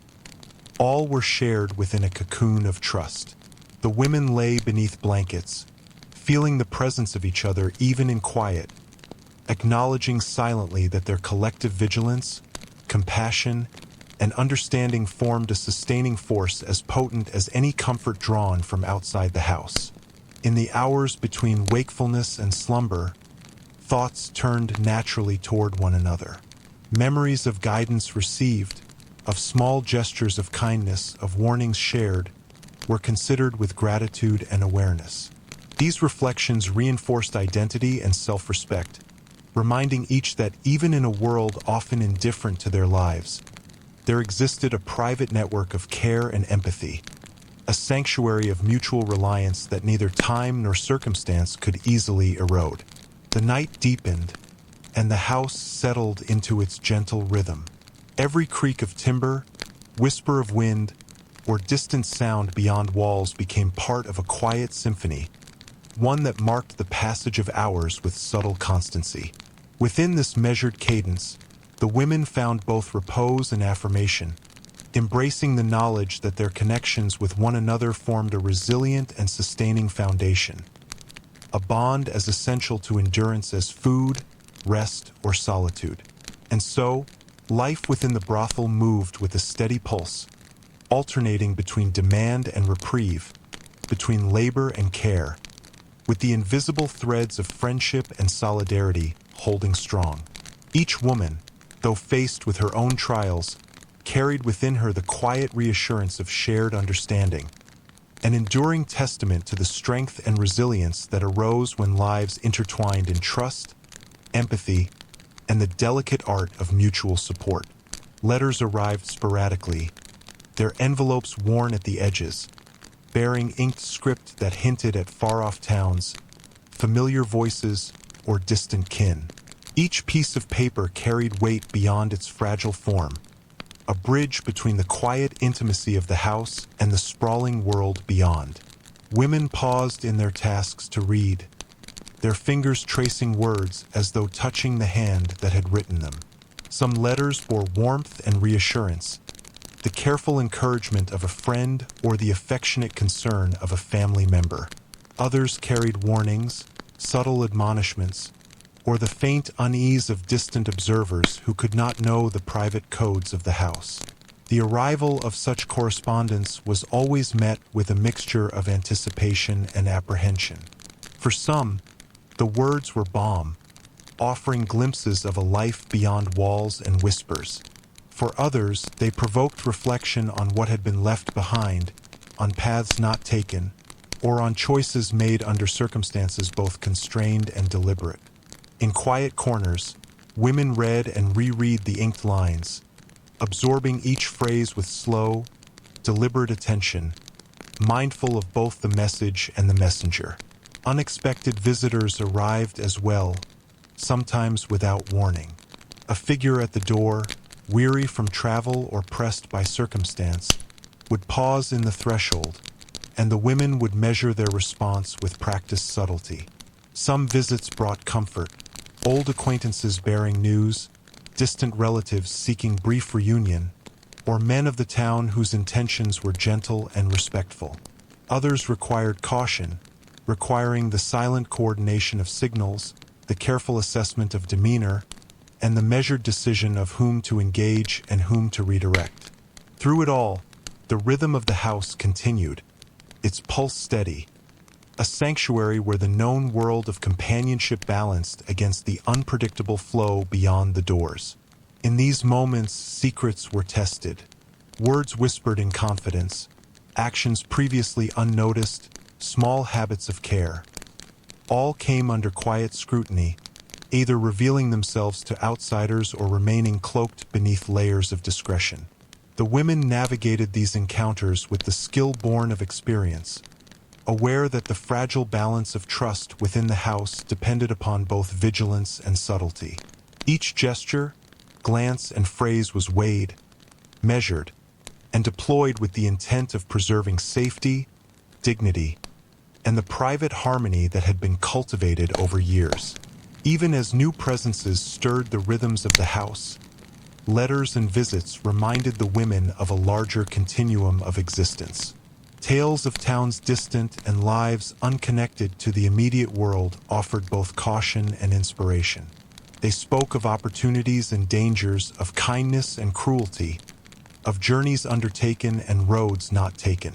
All were shared within a cocoon of trust. The women lay beneath blankets, feeling the presence of each other even in quiet, acknowledging silently that their collective vigilance, compassion, and understanding formed a sustaining force as potent as any comfort drawn from outside the house. In the hours between wakefulness and slumber, thoughts turned naturally toward one another. Memories of guidance received, of small gestures of kindness, of warnings shared, were considered with gratitude and awareness. These reflections reinforced identity and self-respect, reminding each that even in a world often indifferent to their lives, there existed a private network of care and empathy, a sanctuary of mutual reliance that neither time nor circumstance could easily erode. The night deepened, and the house settled into its gentle rhythm. Every creak of timber, whisper of wind, or distant sound beyond walls became part of a quiet symphony, one that marked the passage of hours with subtle constancy. Within this measured cadence, the women found both repose and affirmation, embracing the knowledge that their connections with one another formed a resilient and sustaining foundation, a bond as essential to endurance as food, rest, or solitude. And so, life within the brothel moved with a steady pulse, alternating between demand and reprieve, between labor and care, with the invisible threads of friendship and solidarity holding strong. Each woman, though faced with her own trials, carried within her the quiet reassurance of shared understanding, an enduring testament to the strength and resilience that arose when lives intertwined in trust, empathy, and the delicate art of mutual support. Letters arrived sporadically, their envelopes worn at the edges, bearing inked script that hinted at far-off towns, familiar voices, or distant kin. Each piece of paper carried weight beyond its fragile form, a bridge between the quiet intimacy of the house and the sprawling world beyond. Women paused in their tasks to read, their fingers tracing words as though touching the hand that had written them. Some letters bore warmth and reassurance, the careful encouragement of a friend or the affectionate concern of a family member. Others carried warnings, subtle admonishments, or the faint unease of distant observers who could not know the private codes of the house. The arrival of such correspondence was always met with a mixture of anticipation and apprehension. For some, the words were balm, offering glimpses of a life beyond walls and whispers. For others, they provoked reflection on what had been left behind, on paths not taken, or on choices made under circumstances both constrained and deliberate. In quiet corners, women read and reread the inked lines, absorbing each phrase with slow, deliberate attention, mindful of both the message and the messenger. Unexpected visitors arrived as well, sometimes without warning. A figure at the door, weary from travel or pressed by circumstance, would pause in the threshold, and the women would measure their response with practiced subtlety. Some visits brought comfort, old acquaintances bearing news, distant relatives seeking brief reunion, or men of the town whose intentions were gentle and respectful. Others required caution, requiring the silent coordination of signals, the careful assessment of demeanor, and the measured decision of whom to engage and whom to redirect. Through it all, the rhythm of the house continued, its pulse steady, a sanctuary where the known world of companionship balanced against the unpredictable flow beyond the doors. In these moments, secrets were tested, words whispered in confidence, actions previously unnoticed, small habits of care. All came under quiet scrutiny, either revealing themselves to outsiders or remaining cloaked beneath layers of discretion. The women navigated these encounters with the skill born of experience, aware that the fragile balance of trust within the house depended upon both vigilance and subtlety. Each gesture, glance, and phrase was weighed, measured, and deployed with the intent of preserving safety, dignity, and the private harmony that had been cultivated over years. Even as new presences stirred the rhythms of the house, letters and visits reminded the women of a larger continuum of existence. Tales of towns distant and lives unconnected to the immediate world offered both caution and inspiration. They spoke of opportunities and dangers, of kindness and cruelty, of journeys undertaken and roads not taken.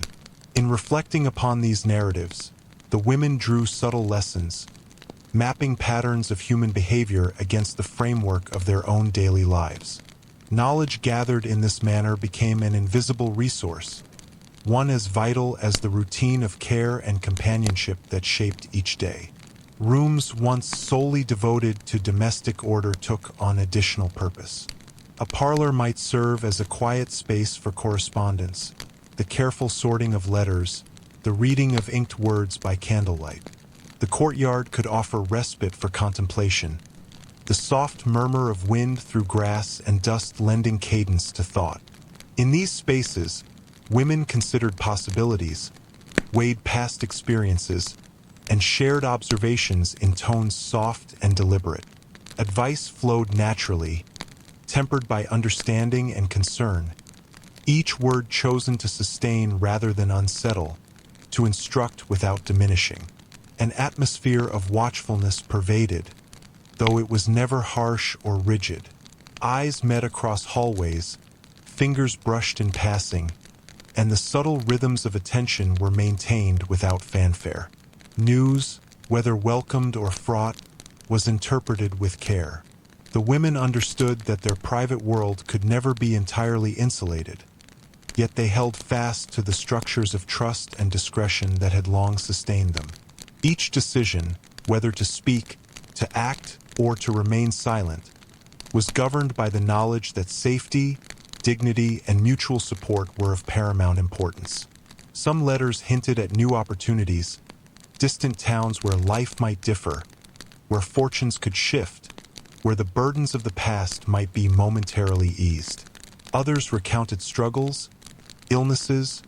In reflecting upon these narratives, the women drew subtle lessons, mapping patterns of human behavior against the framework of their own daily lives. Knowledge gathered in this manner became an invisible resource, one as vital as the routine of care and companionship that shaped each day. Rooms once solely devoted to domestic order took on additional purpose. A parlor might serve as a quiet space for correspondence, the careful sorting of letters, the reading of inked words by candlelight. The courtyard could offer respite for contemplation, the soft murmur of wind through grass and dust lending cadence to thought. In these spaces, women considered possibilities, weighed past experiences, and shared observations in tones soft and deliberate. Advice flowed naturally, tempered by understanding and concern, each word chosen to sustain rather than unsettle, to instruct without diminishing. An atmosphere of watchfulness pervaded, though it was never harsh or rigid. Eyes met across hallways, fingers brushed in passing, and the subtle rhythms of attention were maintained without fanfare. News, whether welcomed or fraught, was interpreted with care. The women understood that their private world could never be entirely insulated, yet they held fast to the structures of trust and discretion that had long sustained them. Each decision, whether to speak, to act, or to remain silent, was governed by the knowledge that safety, dignity, and mutual support were of paramount importance. Some letters hinted at new opportunities, distant towns where life might differ, where fortunes could shift, where the burdens of the past might be momentarily eased. Others recounted struggles, illnesses,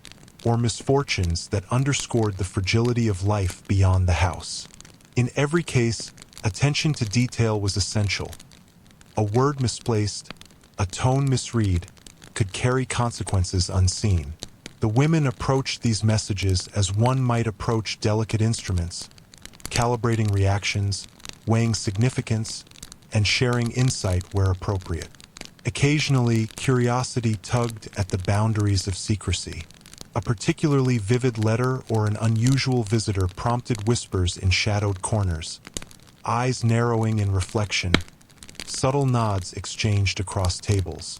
or misfortunes that underscored the fragility of life beyond the house. In every case, attention to detail was essential. A word misplaced, a tone misread, could carry consequences unseen. The women approached these messages as one might approach delicate instruments, calibrating reactions, weighing significance, and sharing insight where appropriate. Occasionally, curiosity tugged at the boundaries of secrecy. A particularly vivid letter or an unusual visitor prompted whispers in shadowed corners, eyes narrowing in reflection, subtle nods exchanged across tables.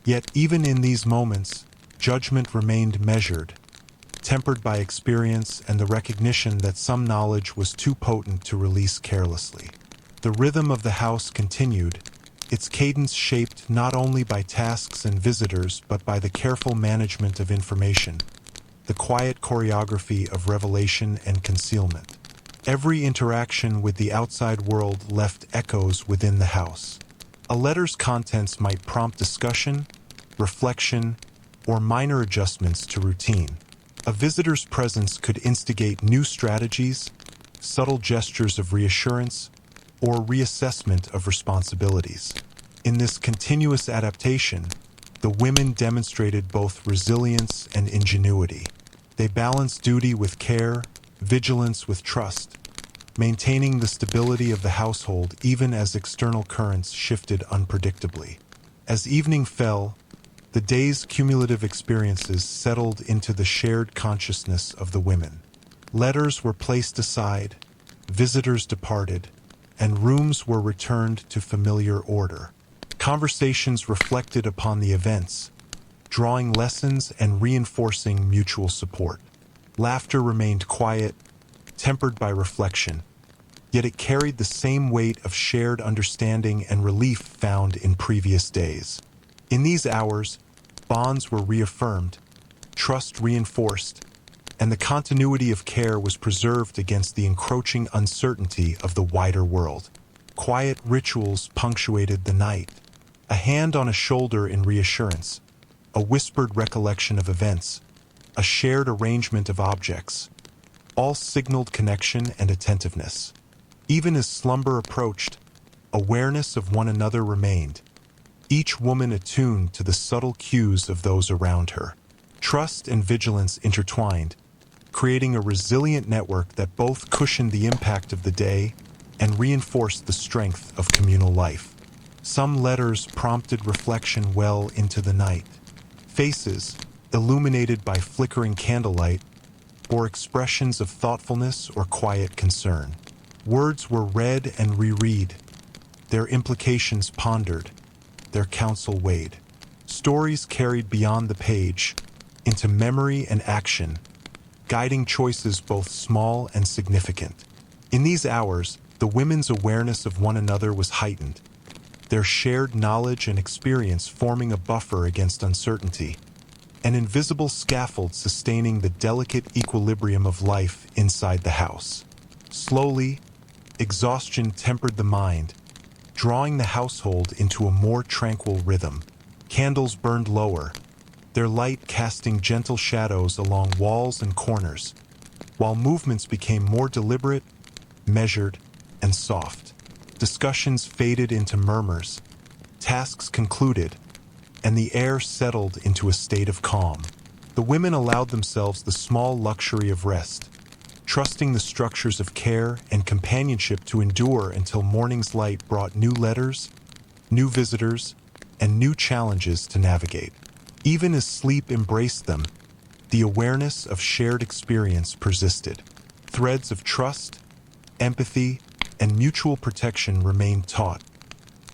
Yet even in these moments, judgment remained measured, tempered by experience and the recognition that some knowledge was too potent to release carelessly. The rhythm of the house continued, its cadence shaped not only by tasks and visitors but by the careful management of information, the quiet choreography of revelation and concealment. Every interaction with the outside world left echoes within the house. A letter's contents might prompt discussion, reflection, or minor adjustments to routine. A visitor's presence could instigate new strategies, subtle gestures of reassurance, or reassessment of responsibilities. In this continuous adaptation, the women demonstrated both resilience and ingenuity. They balanced duty with care, vigilance with trust, maintaining the stability of the household even as external currents shifted unpredictably. As evening fell, the day's cumulative experiences settled into the shared consciousness of the women. Letters were placed aside, visitors departed, and rooms were returned to familiar order. Conversations reflected upon the events, drawing lessons and reinforcing mutual support. Laughter remained quiet, tempered by reflection, yet it carried the same weight of shared understanding and relief found in previous days. In these hours, bonds were reaffirmed, trust reinforced, and the continuity of care was preserved against the encroaching uncertainty of the wider world. Quiet rituals punctuated the night, a hand on a shoulder in reassurance, a whispered recollection of events, a shared arrangement of objects, all signaled connection and attentiveness. Even as slumber approached, awareness of one another remained, each woman attuned to the subtle cues of those around her. Trust and vigilance intertwined, creating a resilient network that both cushioned the impact of the day and reinforced the strength of communal life. Some letters prompted reflection well into the night. Faces, illuminated by flickering candlelight, bore expressions of thoughtfulness or quiet concern. Words were read and reread, their implications pondered, their counsel weighed. Stories carried beyond the page, into memory and action, guiding choices both small and significant. In these hours, the women's awareness of one another was heightened, their shared knowledge and experience forming a buffer against uncertainty. an invisible scaffold sustaining the delicate equilibrium of life inside the house. Slowly, exhaustion tempered the mind, drawing the household into a more tranquil rhythm. Candles burned lower, their light casting gentle shadows along walls and corners, while movements became more deliberate, measured, and soft. Discussions faded into murmurs, tasks concluded, and the air settled into a state of calm. The women allowed themselves the small luxury of rest, trusting the structures of care and companionship to endure until morning's light brought new letters, new visitors, and new challenges to navigate. Even as sleep embraced them, the awareness of shared experience persisted. Threads of trust, empathy, and mutual protection remained taut,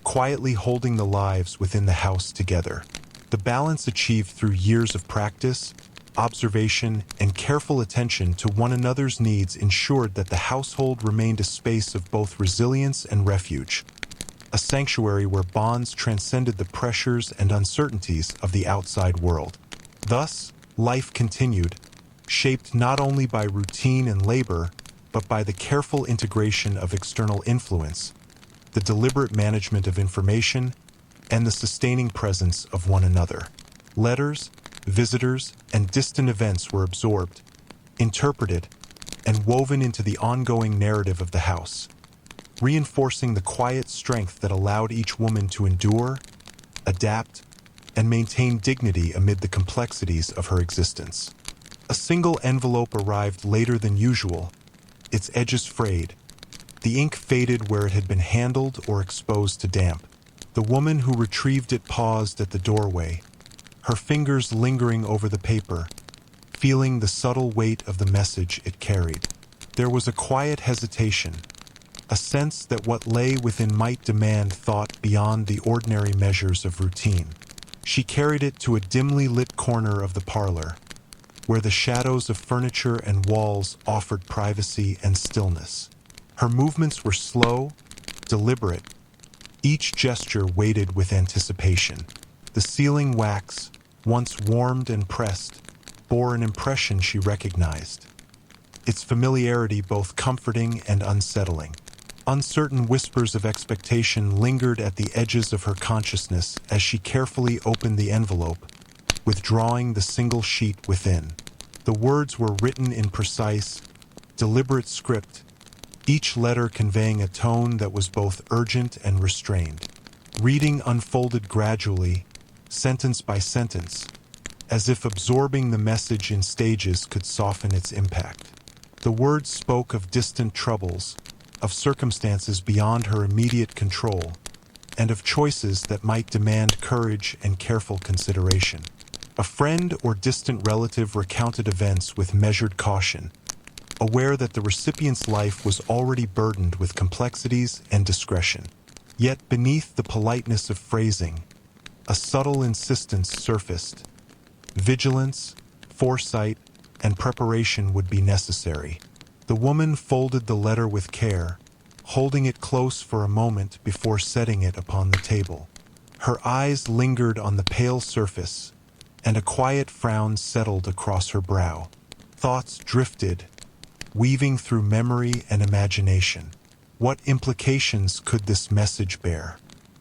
quietly holding the lives within the house together. The balance achieved through years of practice, observation, and careful attention to one another's needs ensured that the household remained a space of both resilience and refuge, a sanctuary where bonds transcended the pressures and uncertainties of the outside world. Thus, life continued, shaped not only by routine and labor, but by the careful integration of external influence, the deliberate management of information, and the sustaining presence of one another. Letters, visitors, and distant events were absorbed, interpreted, and woven into the ongoing narrative of the house, reinforcing the quiet strength that allowed each woman to endure, adapt, and maintain dignity amid the complexities of her existence. A single envelope arrived later than usual, its edges frayed, the ink faded where it had been handled or exposed to damp. The woman who retrieved it paused at the doorway, her fingers lingering over the paper, feeling the subtle weight of the message it carried. There was a quiet hesitation, a sense that what lay within might demand thought beyond the ordinary measures of routine. She carried it to a dimly lit corner of the parlor, where the shadows of furniture and walls offered privacy and stillness. Her movements were slow, deliberate, each gesture weighted with anticipation. The sealing wax, once warmed and pressed, bore an impression she recognized, its familiarity both comforting and unsettling. Uncertain whispers of expectation lingered at the edges of her consciousness as she carefully opened the envelope, withdrawing the single sheet within. The words were written in precise, deliberate script, each letter conveying a tone that was both urgent and restrained. Reading unfolded gradually, sentence by sentence, as if absorbing the message in stages could soften its impact. The words spoke of distant troubles, of circumstances beyond her immediate control, and of choices that might demand courage and careful consideration. A friend or distant relative recounted events with measured caution, aware that the recipient's life was already burdened with complexities and discretion. Yet beneath the politeness of phrasing, a subtle insistence surfaced. Vigilance, foresight, and preparation would be necessary. The woman folded the letter with care, holding it close for a moment before setting it upon the table. Her eyes lingered on the pale surface, and a quiet frown settled across her brow. Thoughts drifted, weaving through memory and imagination. What implications could this message bear?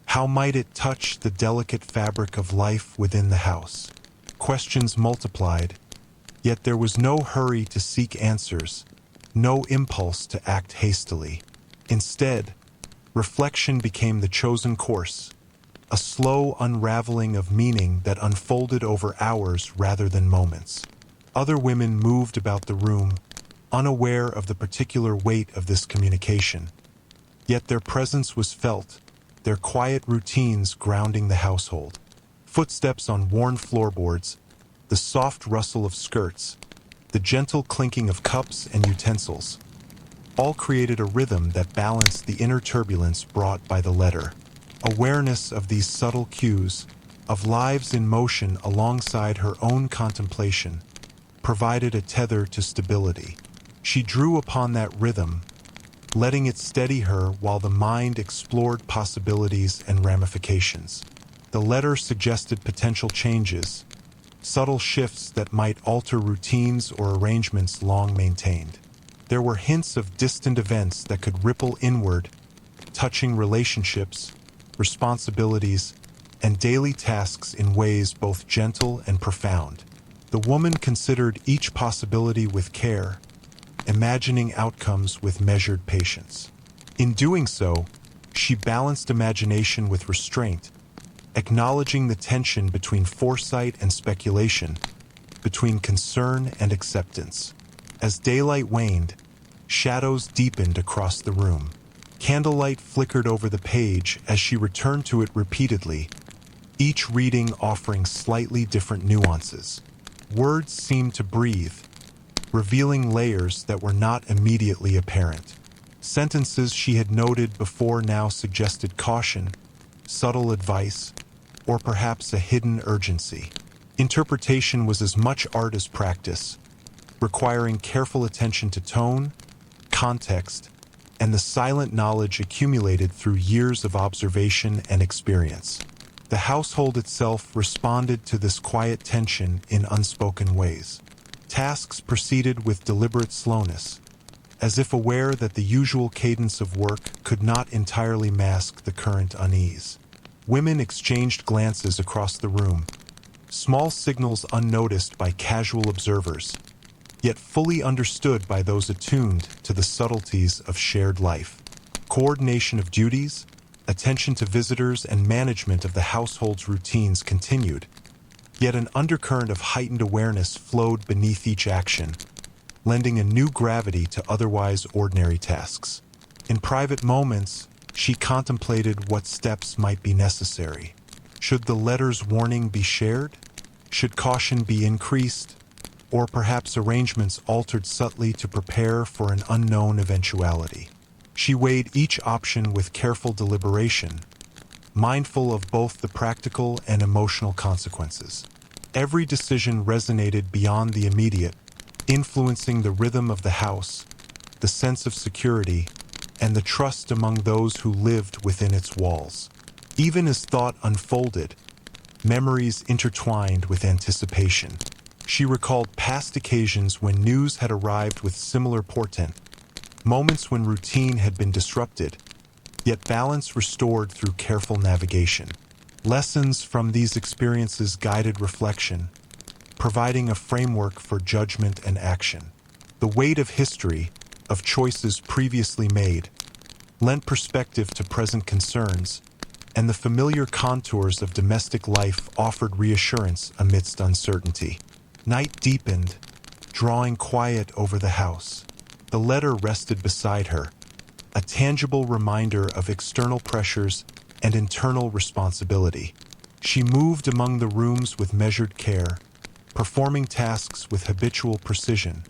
How might it touch the delicate fabric of life within the house? Questions multiplied, yet there was no hurry to seek answers, no impulse to act hastily. Instead, reflection became the chosen course, a slow unraveling of meaning that unfolded over hours rather than moments. Other women moved about the room, unaware of the particular weight of this communication. Yet their presence was felt, their quiet routines grounding the household. Footsteps on worn floorboards, the soft rustle of skirts, the gentle clinking of cups and utensils, all created a rhythm that balanced the inner turbulence brought by the letter. Awareness of these subtle cues, of lives in motion alongside her own contemplation, provided a tether to stability. She drew upon that rhythm, letting it steady her while the mind explored possibilities and ramifications. The letter suggested potential changes, subtle shifts that might alter routines or arrangements long maintained. There were hints of distant events that could ripple inward, touching relationships, responsibilities, and daily tasks in ways both gentle and profound. The woman considered each possibility with care, imagining outcomes with measured patience. In doing so, she balanced imagination with restraint, acknowledging the tension between foresight and speculation, between concern and acceptance. As daylight waned, shadows deepened across the room. Candlelight flickered over the page as she returned to it repeatedly, each reading offering slightly different nuances. Words seemed to breathe, revealing layers that were not immediately apparent. Sentences she had noted before now suggested caution, subtle advice, or perhaps a hidden urgency. Interpretation was as much art as practice, requiring careful attention to tone, context, and the silent knowledge accumulated through years of observation and experience. The household itself responded to this quiet tension in unspoken ways. Tasks proceeded with deliberate slowness, as if aware that the usual cadence of work could not entirely mask the current unease. Women exchanged glances across the room, small signals unnoticed by casual observers, yet fully understood by those attuned to the subtleties of shared life. Coordination of duties, attention to visitors, and management of the household's routines continued, yet an undercurrent of heightened awareness flowed beneath each action, lending a new gravity to otherwise ordinary tasks. In private moments, she contemplated what steps might be necessary. Should the letter's warning be shared? Should caution be increased? Or perhaps arrangements altered subtly to prepare for an unknown eventuality? She weighed each option with careful deliberation, mindful of both the practical and emotional consequences. Every decision resonated beyond the immediate, influencing the rhythm of the house, the sense of security, and the trust among those who lived within its walls. Even as thought unfolded, memories intertwined with anticipation. She recalled past occasions when news had arrived with similar portent, moments when routine had been disrupted, yet balance restored through careful navigation. Lessons from these experiences guided reflection, providing a framework for judgment and action. The weight of history, of choices previously made, lent perspective to present concerns, and the familiar contours of domestic life offered reassurance amidst uncertainty. Night deepened, drawing quiet over the house. The letter rested beside her, a tangible reminder of external pressures and internal responsibility. She moved among the rooms with measured care, performing tasks with habitual precision,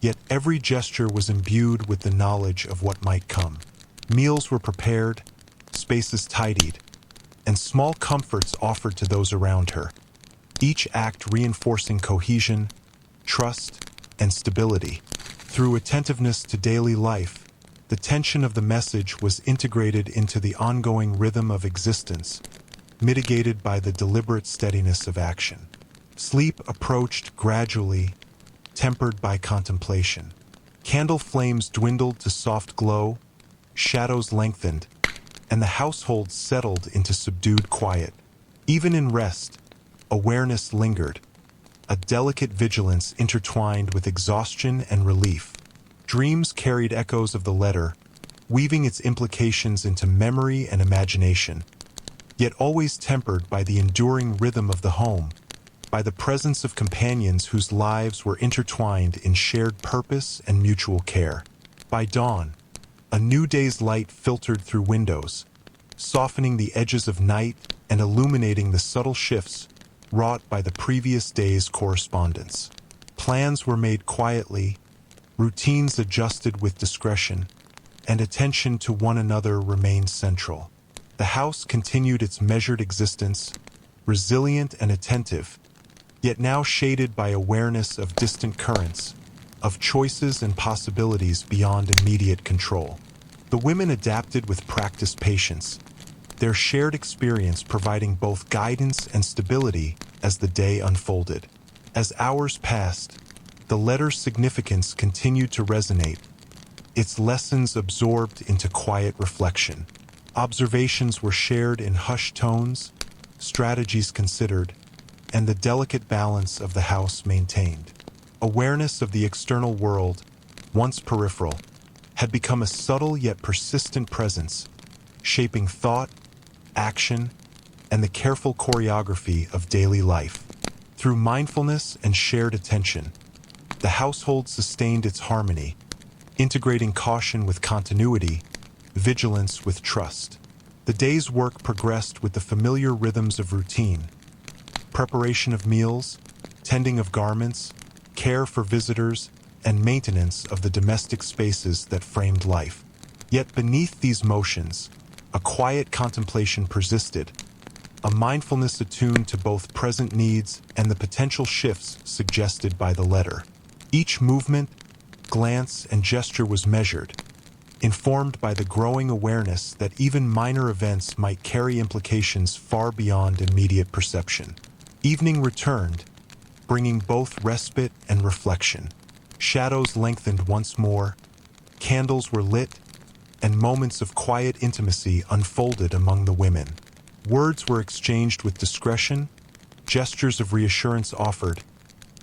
yet every gesture was imbued with the knowledge of what might come. Meals were prepared, spaces tidied, and small comforts offered to those around her, each act reinforcing cohesion, trust, and stability. Through attentiveness to daily life, the tension of the message was integrated into the ongoing rhythm of existence, mitigated by the deliberate steadiness of action. Sleep approached gradually, tempered by contemplation. Candle flames dwindled to soft glow, shadows lengthened, and the household settled into subdued quiet. Even in rest, awareness lingered, a delicate vigilance intertwined with exhaustion and relief. Dreams carried echoes of the letter, weaving its implications into memory and imagination, yet always tempered by the enduring rhythm of the home, by the presence of companions whose lives were intertwined in shared purpose and mutual care. By dawn, a new day's light filtered through windows, softening the edges of night and illuminating the subtle shifts wrought by the previous day's correspondence. Plans were made quietly, routines adjusted with discretion, and attention to one another remained central. The house continued its measured existence, resilient and attentive, yet now shaded by awareness of distant currents, of choices and possibilities beyond immediate control. The women adapted with practiced patience, their shared experience providing both guidance and stability as the day unfolded. As hours passed, the letter's significance continued to resonate, its lessons absorbed into quiet reflection. Observations were shared in hushed tones, strategies considered, and the delicate balance of the house maintained. Awareness of the external world, once peripheral, had become a subtle yet persistent presence, shaping thought, action, and the careful choreography of daily life. Through mindfulness and shared attention, the household sustained its harmony, integrating caution with continuity, vigilance with trust. The day's work progressed with the familiar rhythms of routine: preparation of meals, tending of garments, care for visitors, and maintenance of the domestic spaces that framed life. Yet beneath these motions, a quiet contemplation persisted, a mindfulness attuned to both present needs and the potential shifts suggested by the letter. Each movement, glance, and gesture was measured, informed by the growing awareness that even minor events might carry implications far beyond immediate perception. Evening returned, bringing both respite and reflection. Shadows lengthened once more, candles were lit, and moments of quiet intimacy unfolded among the women. Words were exchanged with discretion, gestures of reassurance offered,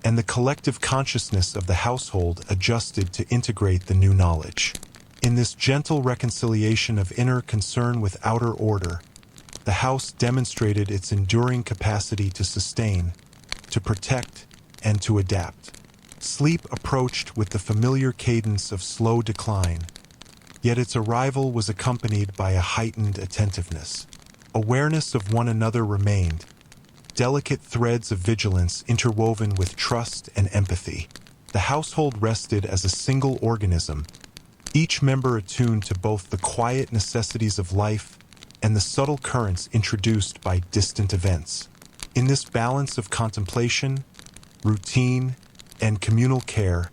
and the collective consciousness of the household adjusted to integrate the new knowledge. In this gentle reconciliation of inner concern with outer order, the house demonstrated its enduring capacity to sustain, to protect, and to adapt. Sleep approached with the familiar cadence of slow decline, yet its arrival was accompanied by a heightened attentiveness. Awareness of one another remained, delicate threads of vigilance interwoven with trust and empathy. The household rested as a single organism, each member attuned to both the quiet necessities of life and the subtle currents introduced by distant events. In this balance of contemplation, routine, and communal care,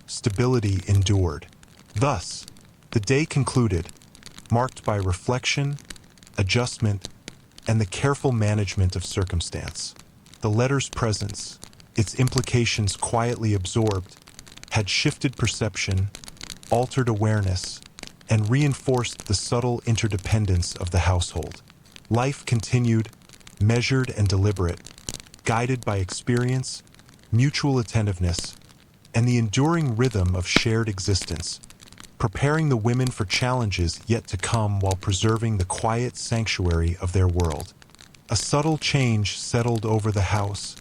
stability endured. Thus, the day concluded, marked by reflection, adjustment, and the careful management of circumstance. The letter's presence, its implications quietly absorbed, had shifted perception, altered awareness, and reinforced the subtle interdependence of the household. Life continued, measured and deliberate, guided by experience, mutual attentiveness, and the enduring rhythm of shared existence, preparing the women for challenges yet to come while preserving the quiet sanctuary of their world. A subtle change settled over the house,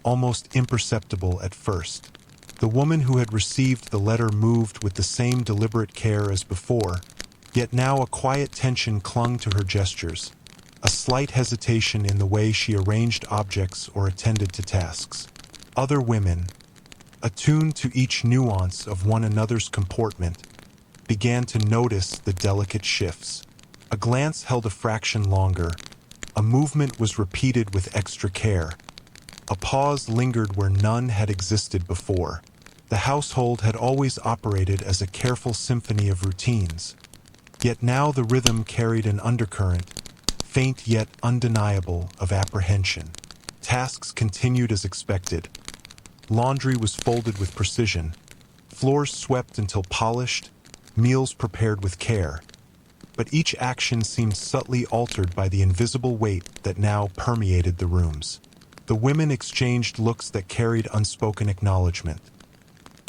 almost imperceptible at first. The woman who had received the letter moved with the same deliberate care as before, yet now a quiet tension clung to her gestures, a slight hesitation in the way she arranged objects or attended to tasks. Other women, attuned to each nuance of one another's comportment, began to notice the delicate shifts. A glance held a fraction longer, a movement was repeated with extra care, a pause lingered where none had existed before. The household had always operated as a careful symphony of routines, yet now the rhythm carried an undercurrent, faint yet undeniable, of apprehension. Tasks continued as expected. Laundry was folded with precision, floors swept until polished, meals prepared with care. But each action seemed subtly altered by the invisible weight that now permeated the rooms. The women exchanged looks that carried unspoken acknowledgement.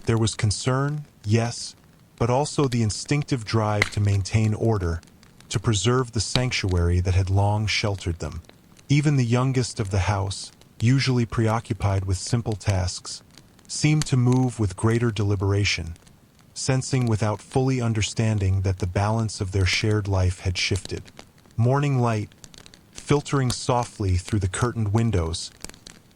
There was concern, yes, but also the instinctive drive to maintain order, to preserve the sanctuary that had long sheltered them. Even the youngest of the house, usually preoccupied with simple tasks, seemed to move with greater deliberation, sensing without fully understanding that the balance of their shared life had shifted. Morning light, filtering softly through the curtained windows,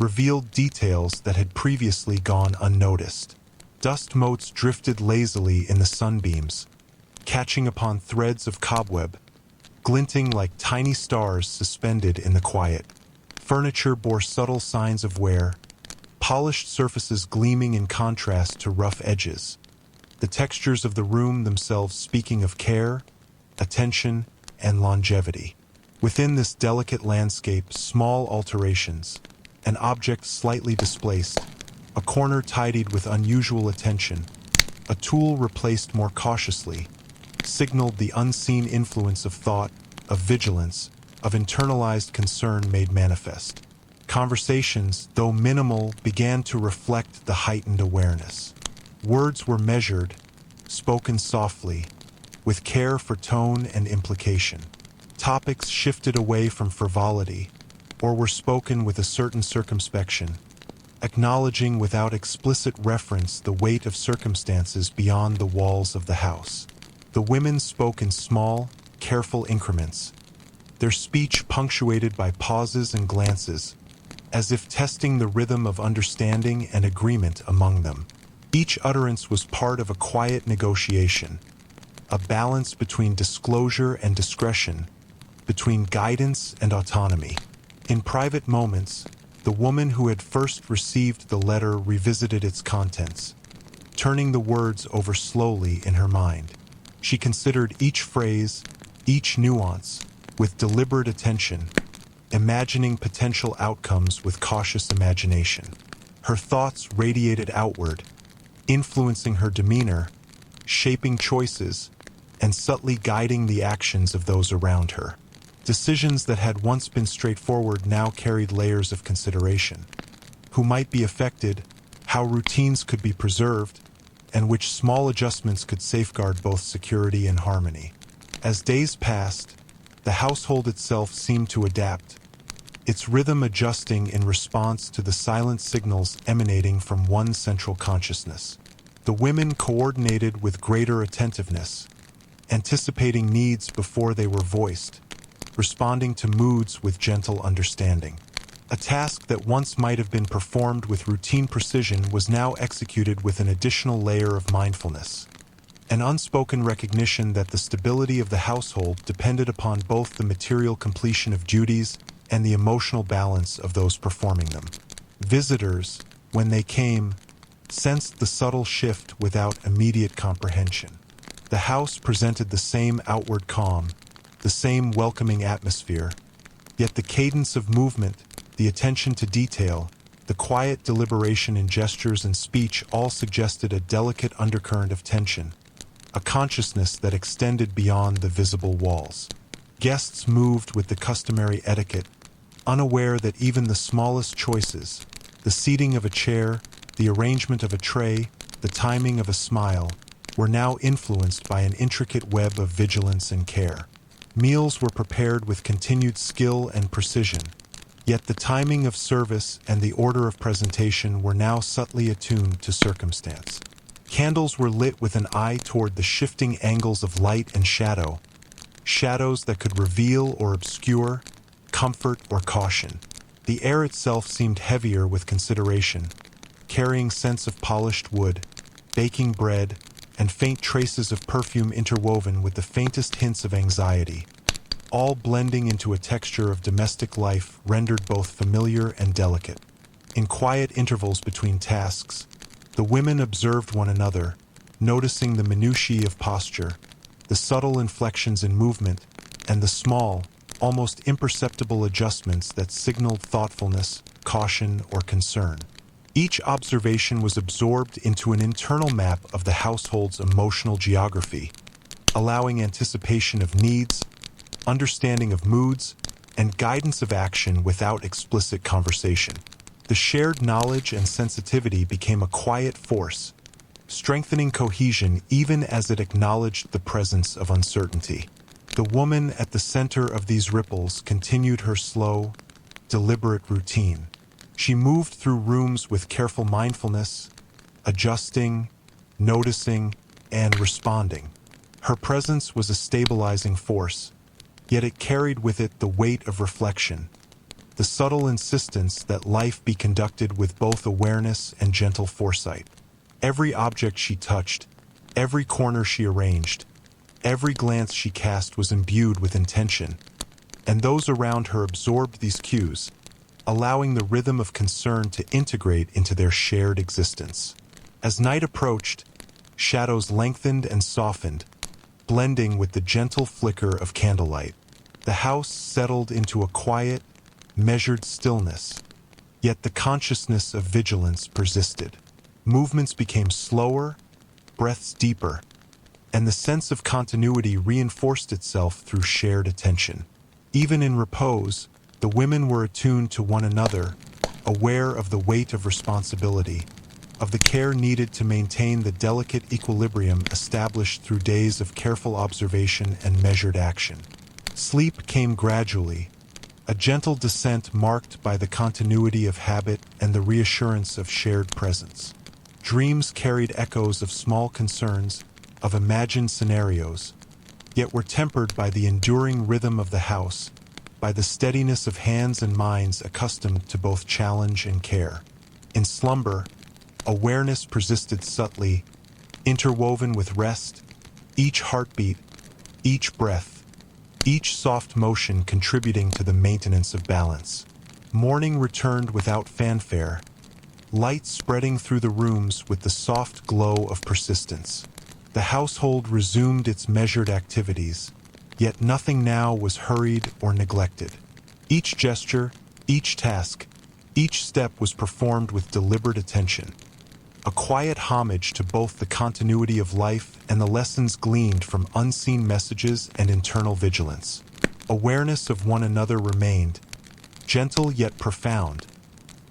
revealed details that had previously gone unnoticed. Dust motes drifted lazily in the sunbeams, catching upon threads of cobweb, glinting like tiny stars suspended in the quiet. Furniture bore subtle signs of wear, polished surfaces gleaming in contrast to rough edges, the textures of the room themselves speaking of care, attention, and longevity. Within this delicate landscape, small alterations, an object slightly displaced, a corner tidied with unusual attention, a tool replaced more cautiously, signaled the unseen influence of thought, of vigilance, of internalized concern made manifest. Conversations, though minimal, began to reflect the heightened awareness. Words were measured, spoken softly, with care for tone and implication. Topics shifted away from frivolity, or were spoken with a certain circumspection, acknowledging without explicit reference the weight of circumstances beyond the walls of the house. The women spoke in small, careful increments, their speech punctuated by pauses and glances, as if testing the rhythm of understanding and agreement among them. Each utterance was part of a quiet negotiation, a balance between disclosure and discretion, between guidance and autonomy. In private moments, the woman who had first received the letter revisited its contents, turning the words over slowly in her mind. She considered each phrase, each nuance, with deliberate attention, imagining potential outcomes with cautious imagination. Her thoughts radiated outward, influencing her demeanor, shaping choices, and subtly guiding the actions of those around her. Decisions that had once been straightforward now carried layers of consideration. Who might be affected, how routines could be preserved, and which small adjustments could safeguard both security and harmony. As days passed, the household itself seemed to adapt, its rhythm adjusting in response to the silent signals emanating from one central consciousness. The women coordinated with greater attentiveness, anticipating needs before they were voiced, responding to moods with gentle understanding. A task that once might have been performed with routine precision was now executed with an additional layer of mindfulness, an unspoken recognition that the stability of the household depended upon both the material completion of duties and the emotional balance of those performing them. Visitors, when they came, sensed the subtle shift without immediate comprehension. The house presented the same outward calm, the same welcoming atmosphere, yet the cadence of movement, the attention to detail, the quiet deliberation in gestures and speech all suggested a delicate undercurrent of tension, a consciousness that extended beyond the visible walls. Guests moved with the customary etiquette, unaware that even the smallest choices, the seating of a chair, the arrangement of a tray, the timing of a smile, were now influenced by an intricate web of vigilance and care. Meals were prepared with continued skill and precision, yet the timing of service and the order of presentation were now subtly attuned to circumstance. Candles were lit with an eye toward the shifting angles of light and shadow, shadows that could reveal or obscure, comfort or caution. The air itself seemed heavier with consideration, carrying scents of polished wood, baking bread, and faint traces of perfume interwoven with the faintest hints of anxiety, all blending into a texture of domestic life rendered both familiar and delicate. In quiet intervals between tasks, the women observed one another, noticing the minutiae of posture, the subtle inflections in movement, and the small, almost imperceptible adjustments that signaled thoughtfulness, caution, or concern. Each observation was absorbed into an internal map of the household's emotional geography, allowing anticipation of needs, understanding of moods, and guidance of action without explicit conversation. The shared knowledge and sensitivity became a quiet force, strengthening cohesion even as it acknowledged the presence of uncertainty. The woman at the center of these ripples continued her slow, deliberate routine. She moved through rooms with careful mindfulness, adjusting, noticing, and responding. Her presence was a stabilizing force, yet it carried with it the weight of reflection, the subtle insistence that life be conducted with both awareness and gentle foresight. Every object she touched, every corner she arranged, every glance she cast was imbued with intention, and those around her absorbed these cues, allowing the rhythm of concern to integrate into their shared existence. As night approached, shadows lengthened and softened, blending with the gentle flicker of candlelight. The house settled into a quiet, measured stillness, Yet the consciousness of vigilance persisted. Movements became slower, breaths deeper, and the sense of continuity reinforced itself through shared attention. Even in repose, the women were attuned to one another, aware of the weight of responsibility, of the care needed to maintain the delicate equilibrium established through days of careful observation and measured action. Sleep came gradually, a gentle descent marked by the continuity of habit and the reassurance of shared presence. Dreams carried echoes of small concerns, of imagined scenarios, yet were tempered by the enduring rhythm of the house, by the steadiness of hands and minds accustomed to both challenge and care. In slumber, awareness persisted subtly, interwoven with rest, each heartbeat, each breath, each soft motion contributing to the maintenance of balance. Morning returned without fanfare, light spreading through the rooms with the soft glow of persistence. The household resumed its measured activities, yet nothing now was hurried or neglected. Each gesture, each task, each step was performed with deliberate attention, a quiet homage to both the continuity of life and the lessons gleaned from unseen messages and internal vigilance. Awareness of one another remained, gentle yet profound,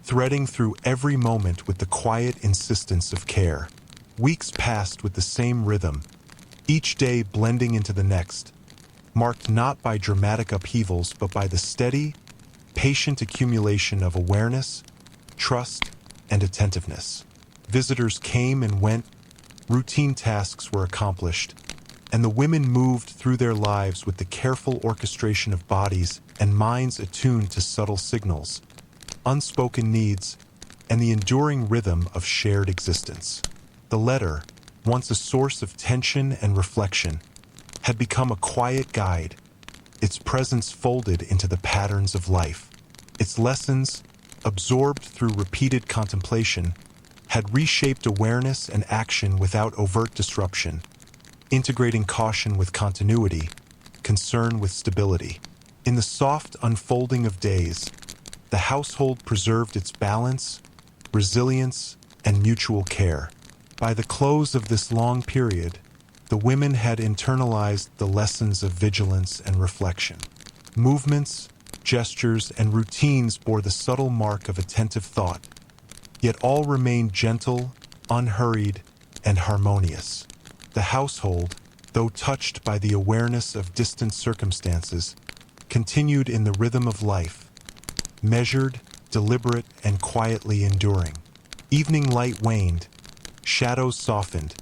threading through every moment with the quiet insistence of care. Weeks passed with the same rhythm, each day blending into the next, marked not by dramatic upheavals but by the steady, patient accumulation of awareness, trust, and attentiveness. Visitors came and went, routine tasks were accomplished, and the women moved through their lives with the careful orchestration of bodies and minds attuned to subtle signals, unspoken needs, and the enduring rhythm of shared existence. The letter, once a source of tension and reflection, had become a quiet guide, its presence folded into the patterns of life. Its lessons, absorbed through repeated contemplation, had reshaped awareness and action without overt disruption, integrating caution with continuity, concern with stability. In the soft unfolding of days, the household preserved its balance, resilience, and mutual care. By the close of this long period, the women had internalized the lessons of vigilance and reflection. Movements, gestures, and routines bore the subtle mark of attentive thought, yet all remained gentle, unhurried, and harmonious. The household, though touched by the awareness of distant circumstances, continued in the rhythm of life, measured, deliberate, and quietly enduring. Evening light waned, shadows softened,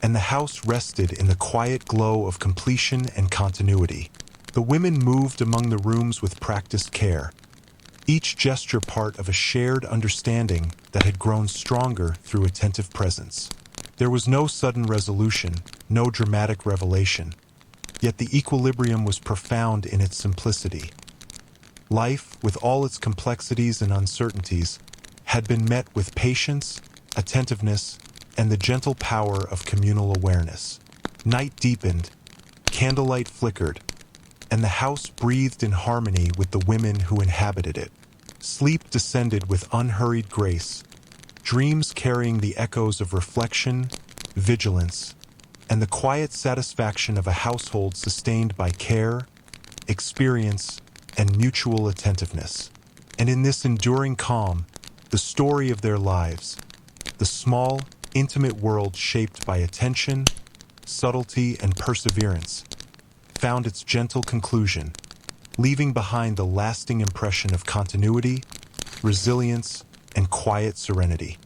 and the house rested in the quiet glow of completion and continuity. The women moved among the rooms with practiced care, each gesture part of a shared understanding that had grown stronger through attentive presence. There was no sudden resolution, no dramatic revelation, yet the equilibrium was profound in its simplicity. Life, with all its complexities and uncertainties, had been met with patience, attentiveness, and the gentle power of communal awareness. Night deepened, candlelight flickered, and the house breathed in harmony with the women who inhabited it. Sleep descended with unhurried grace, dreams carrying the echoes of reflection, vigilance, and the quiet satisfaction of a household sustained by care, experience, and mutual attentiveness. And in this enduring calm, the story of their lives, the small, intimate world shaped by attention, subtlety, and perseverance, found its gentle conclusion, leaving behind the lasting impression of continuity, resilience, and quiet serenity.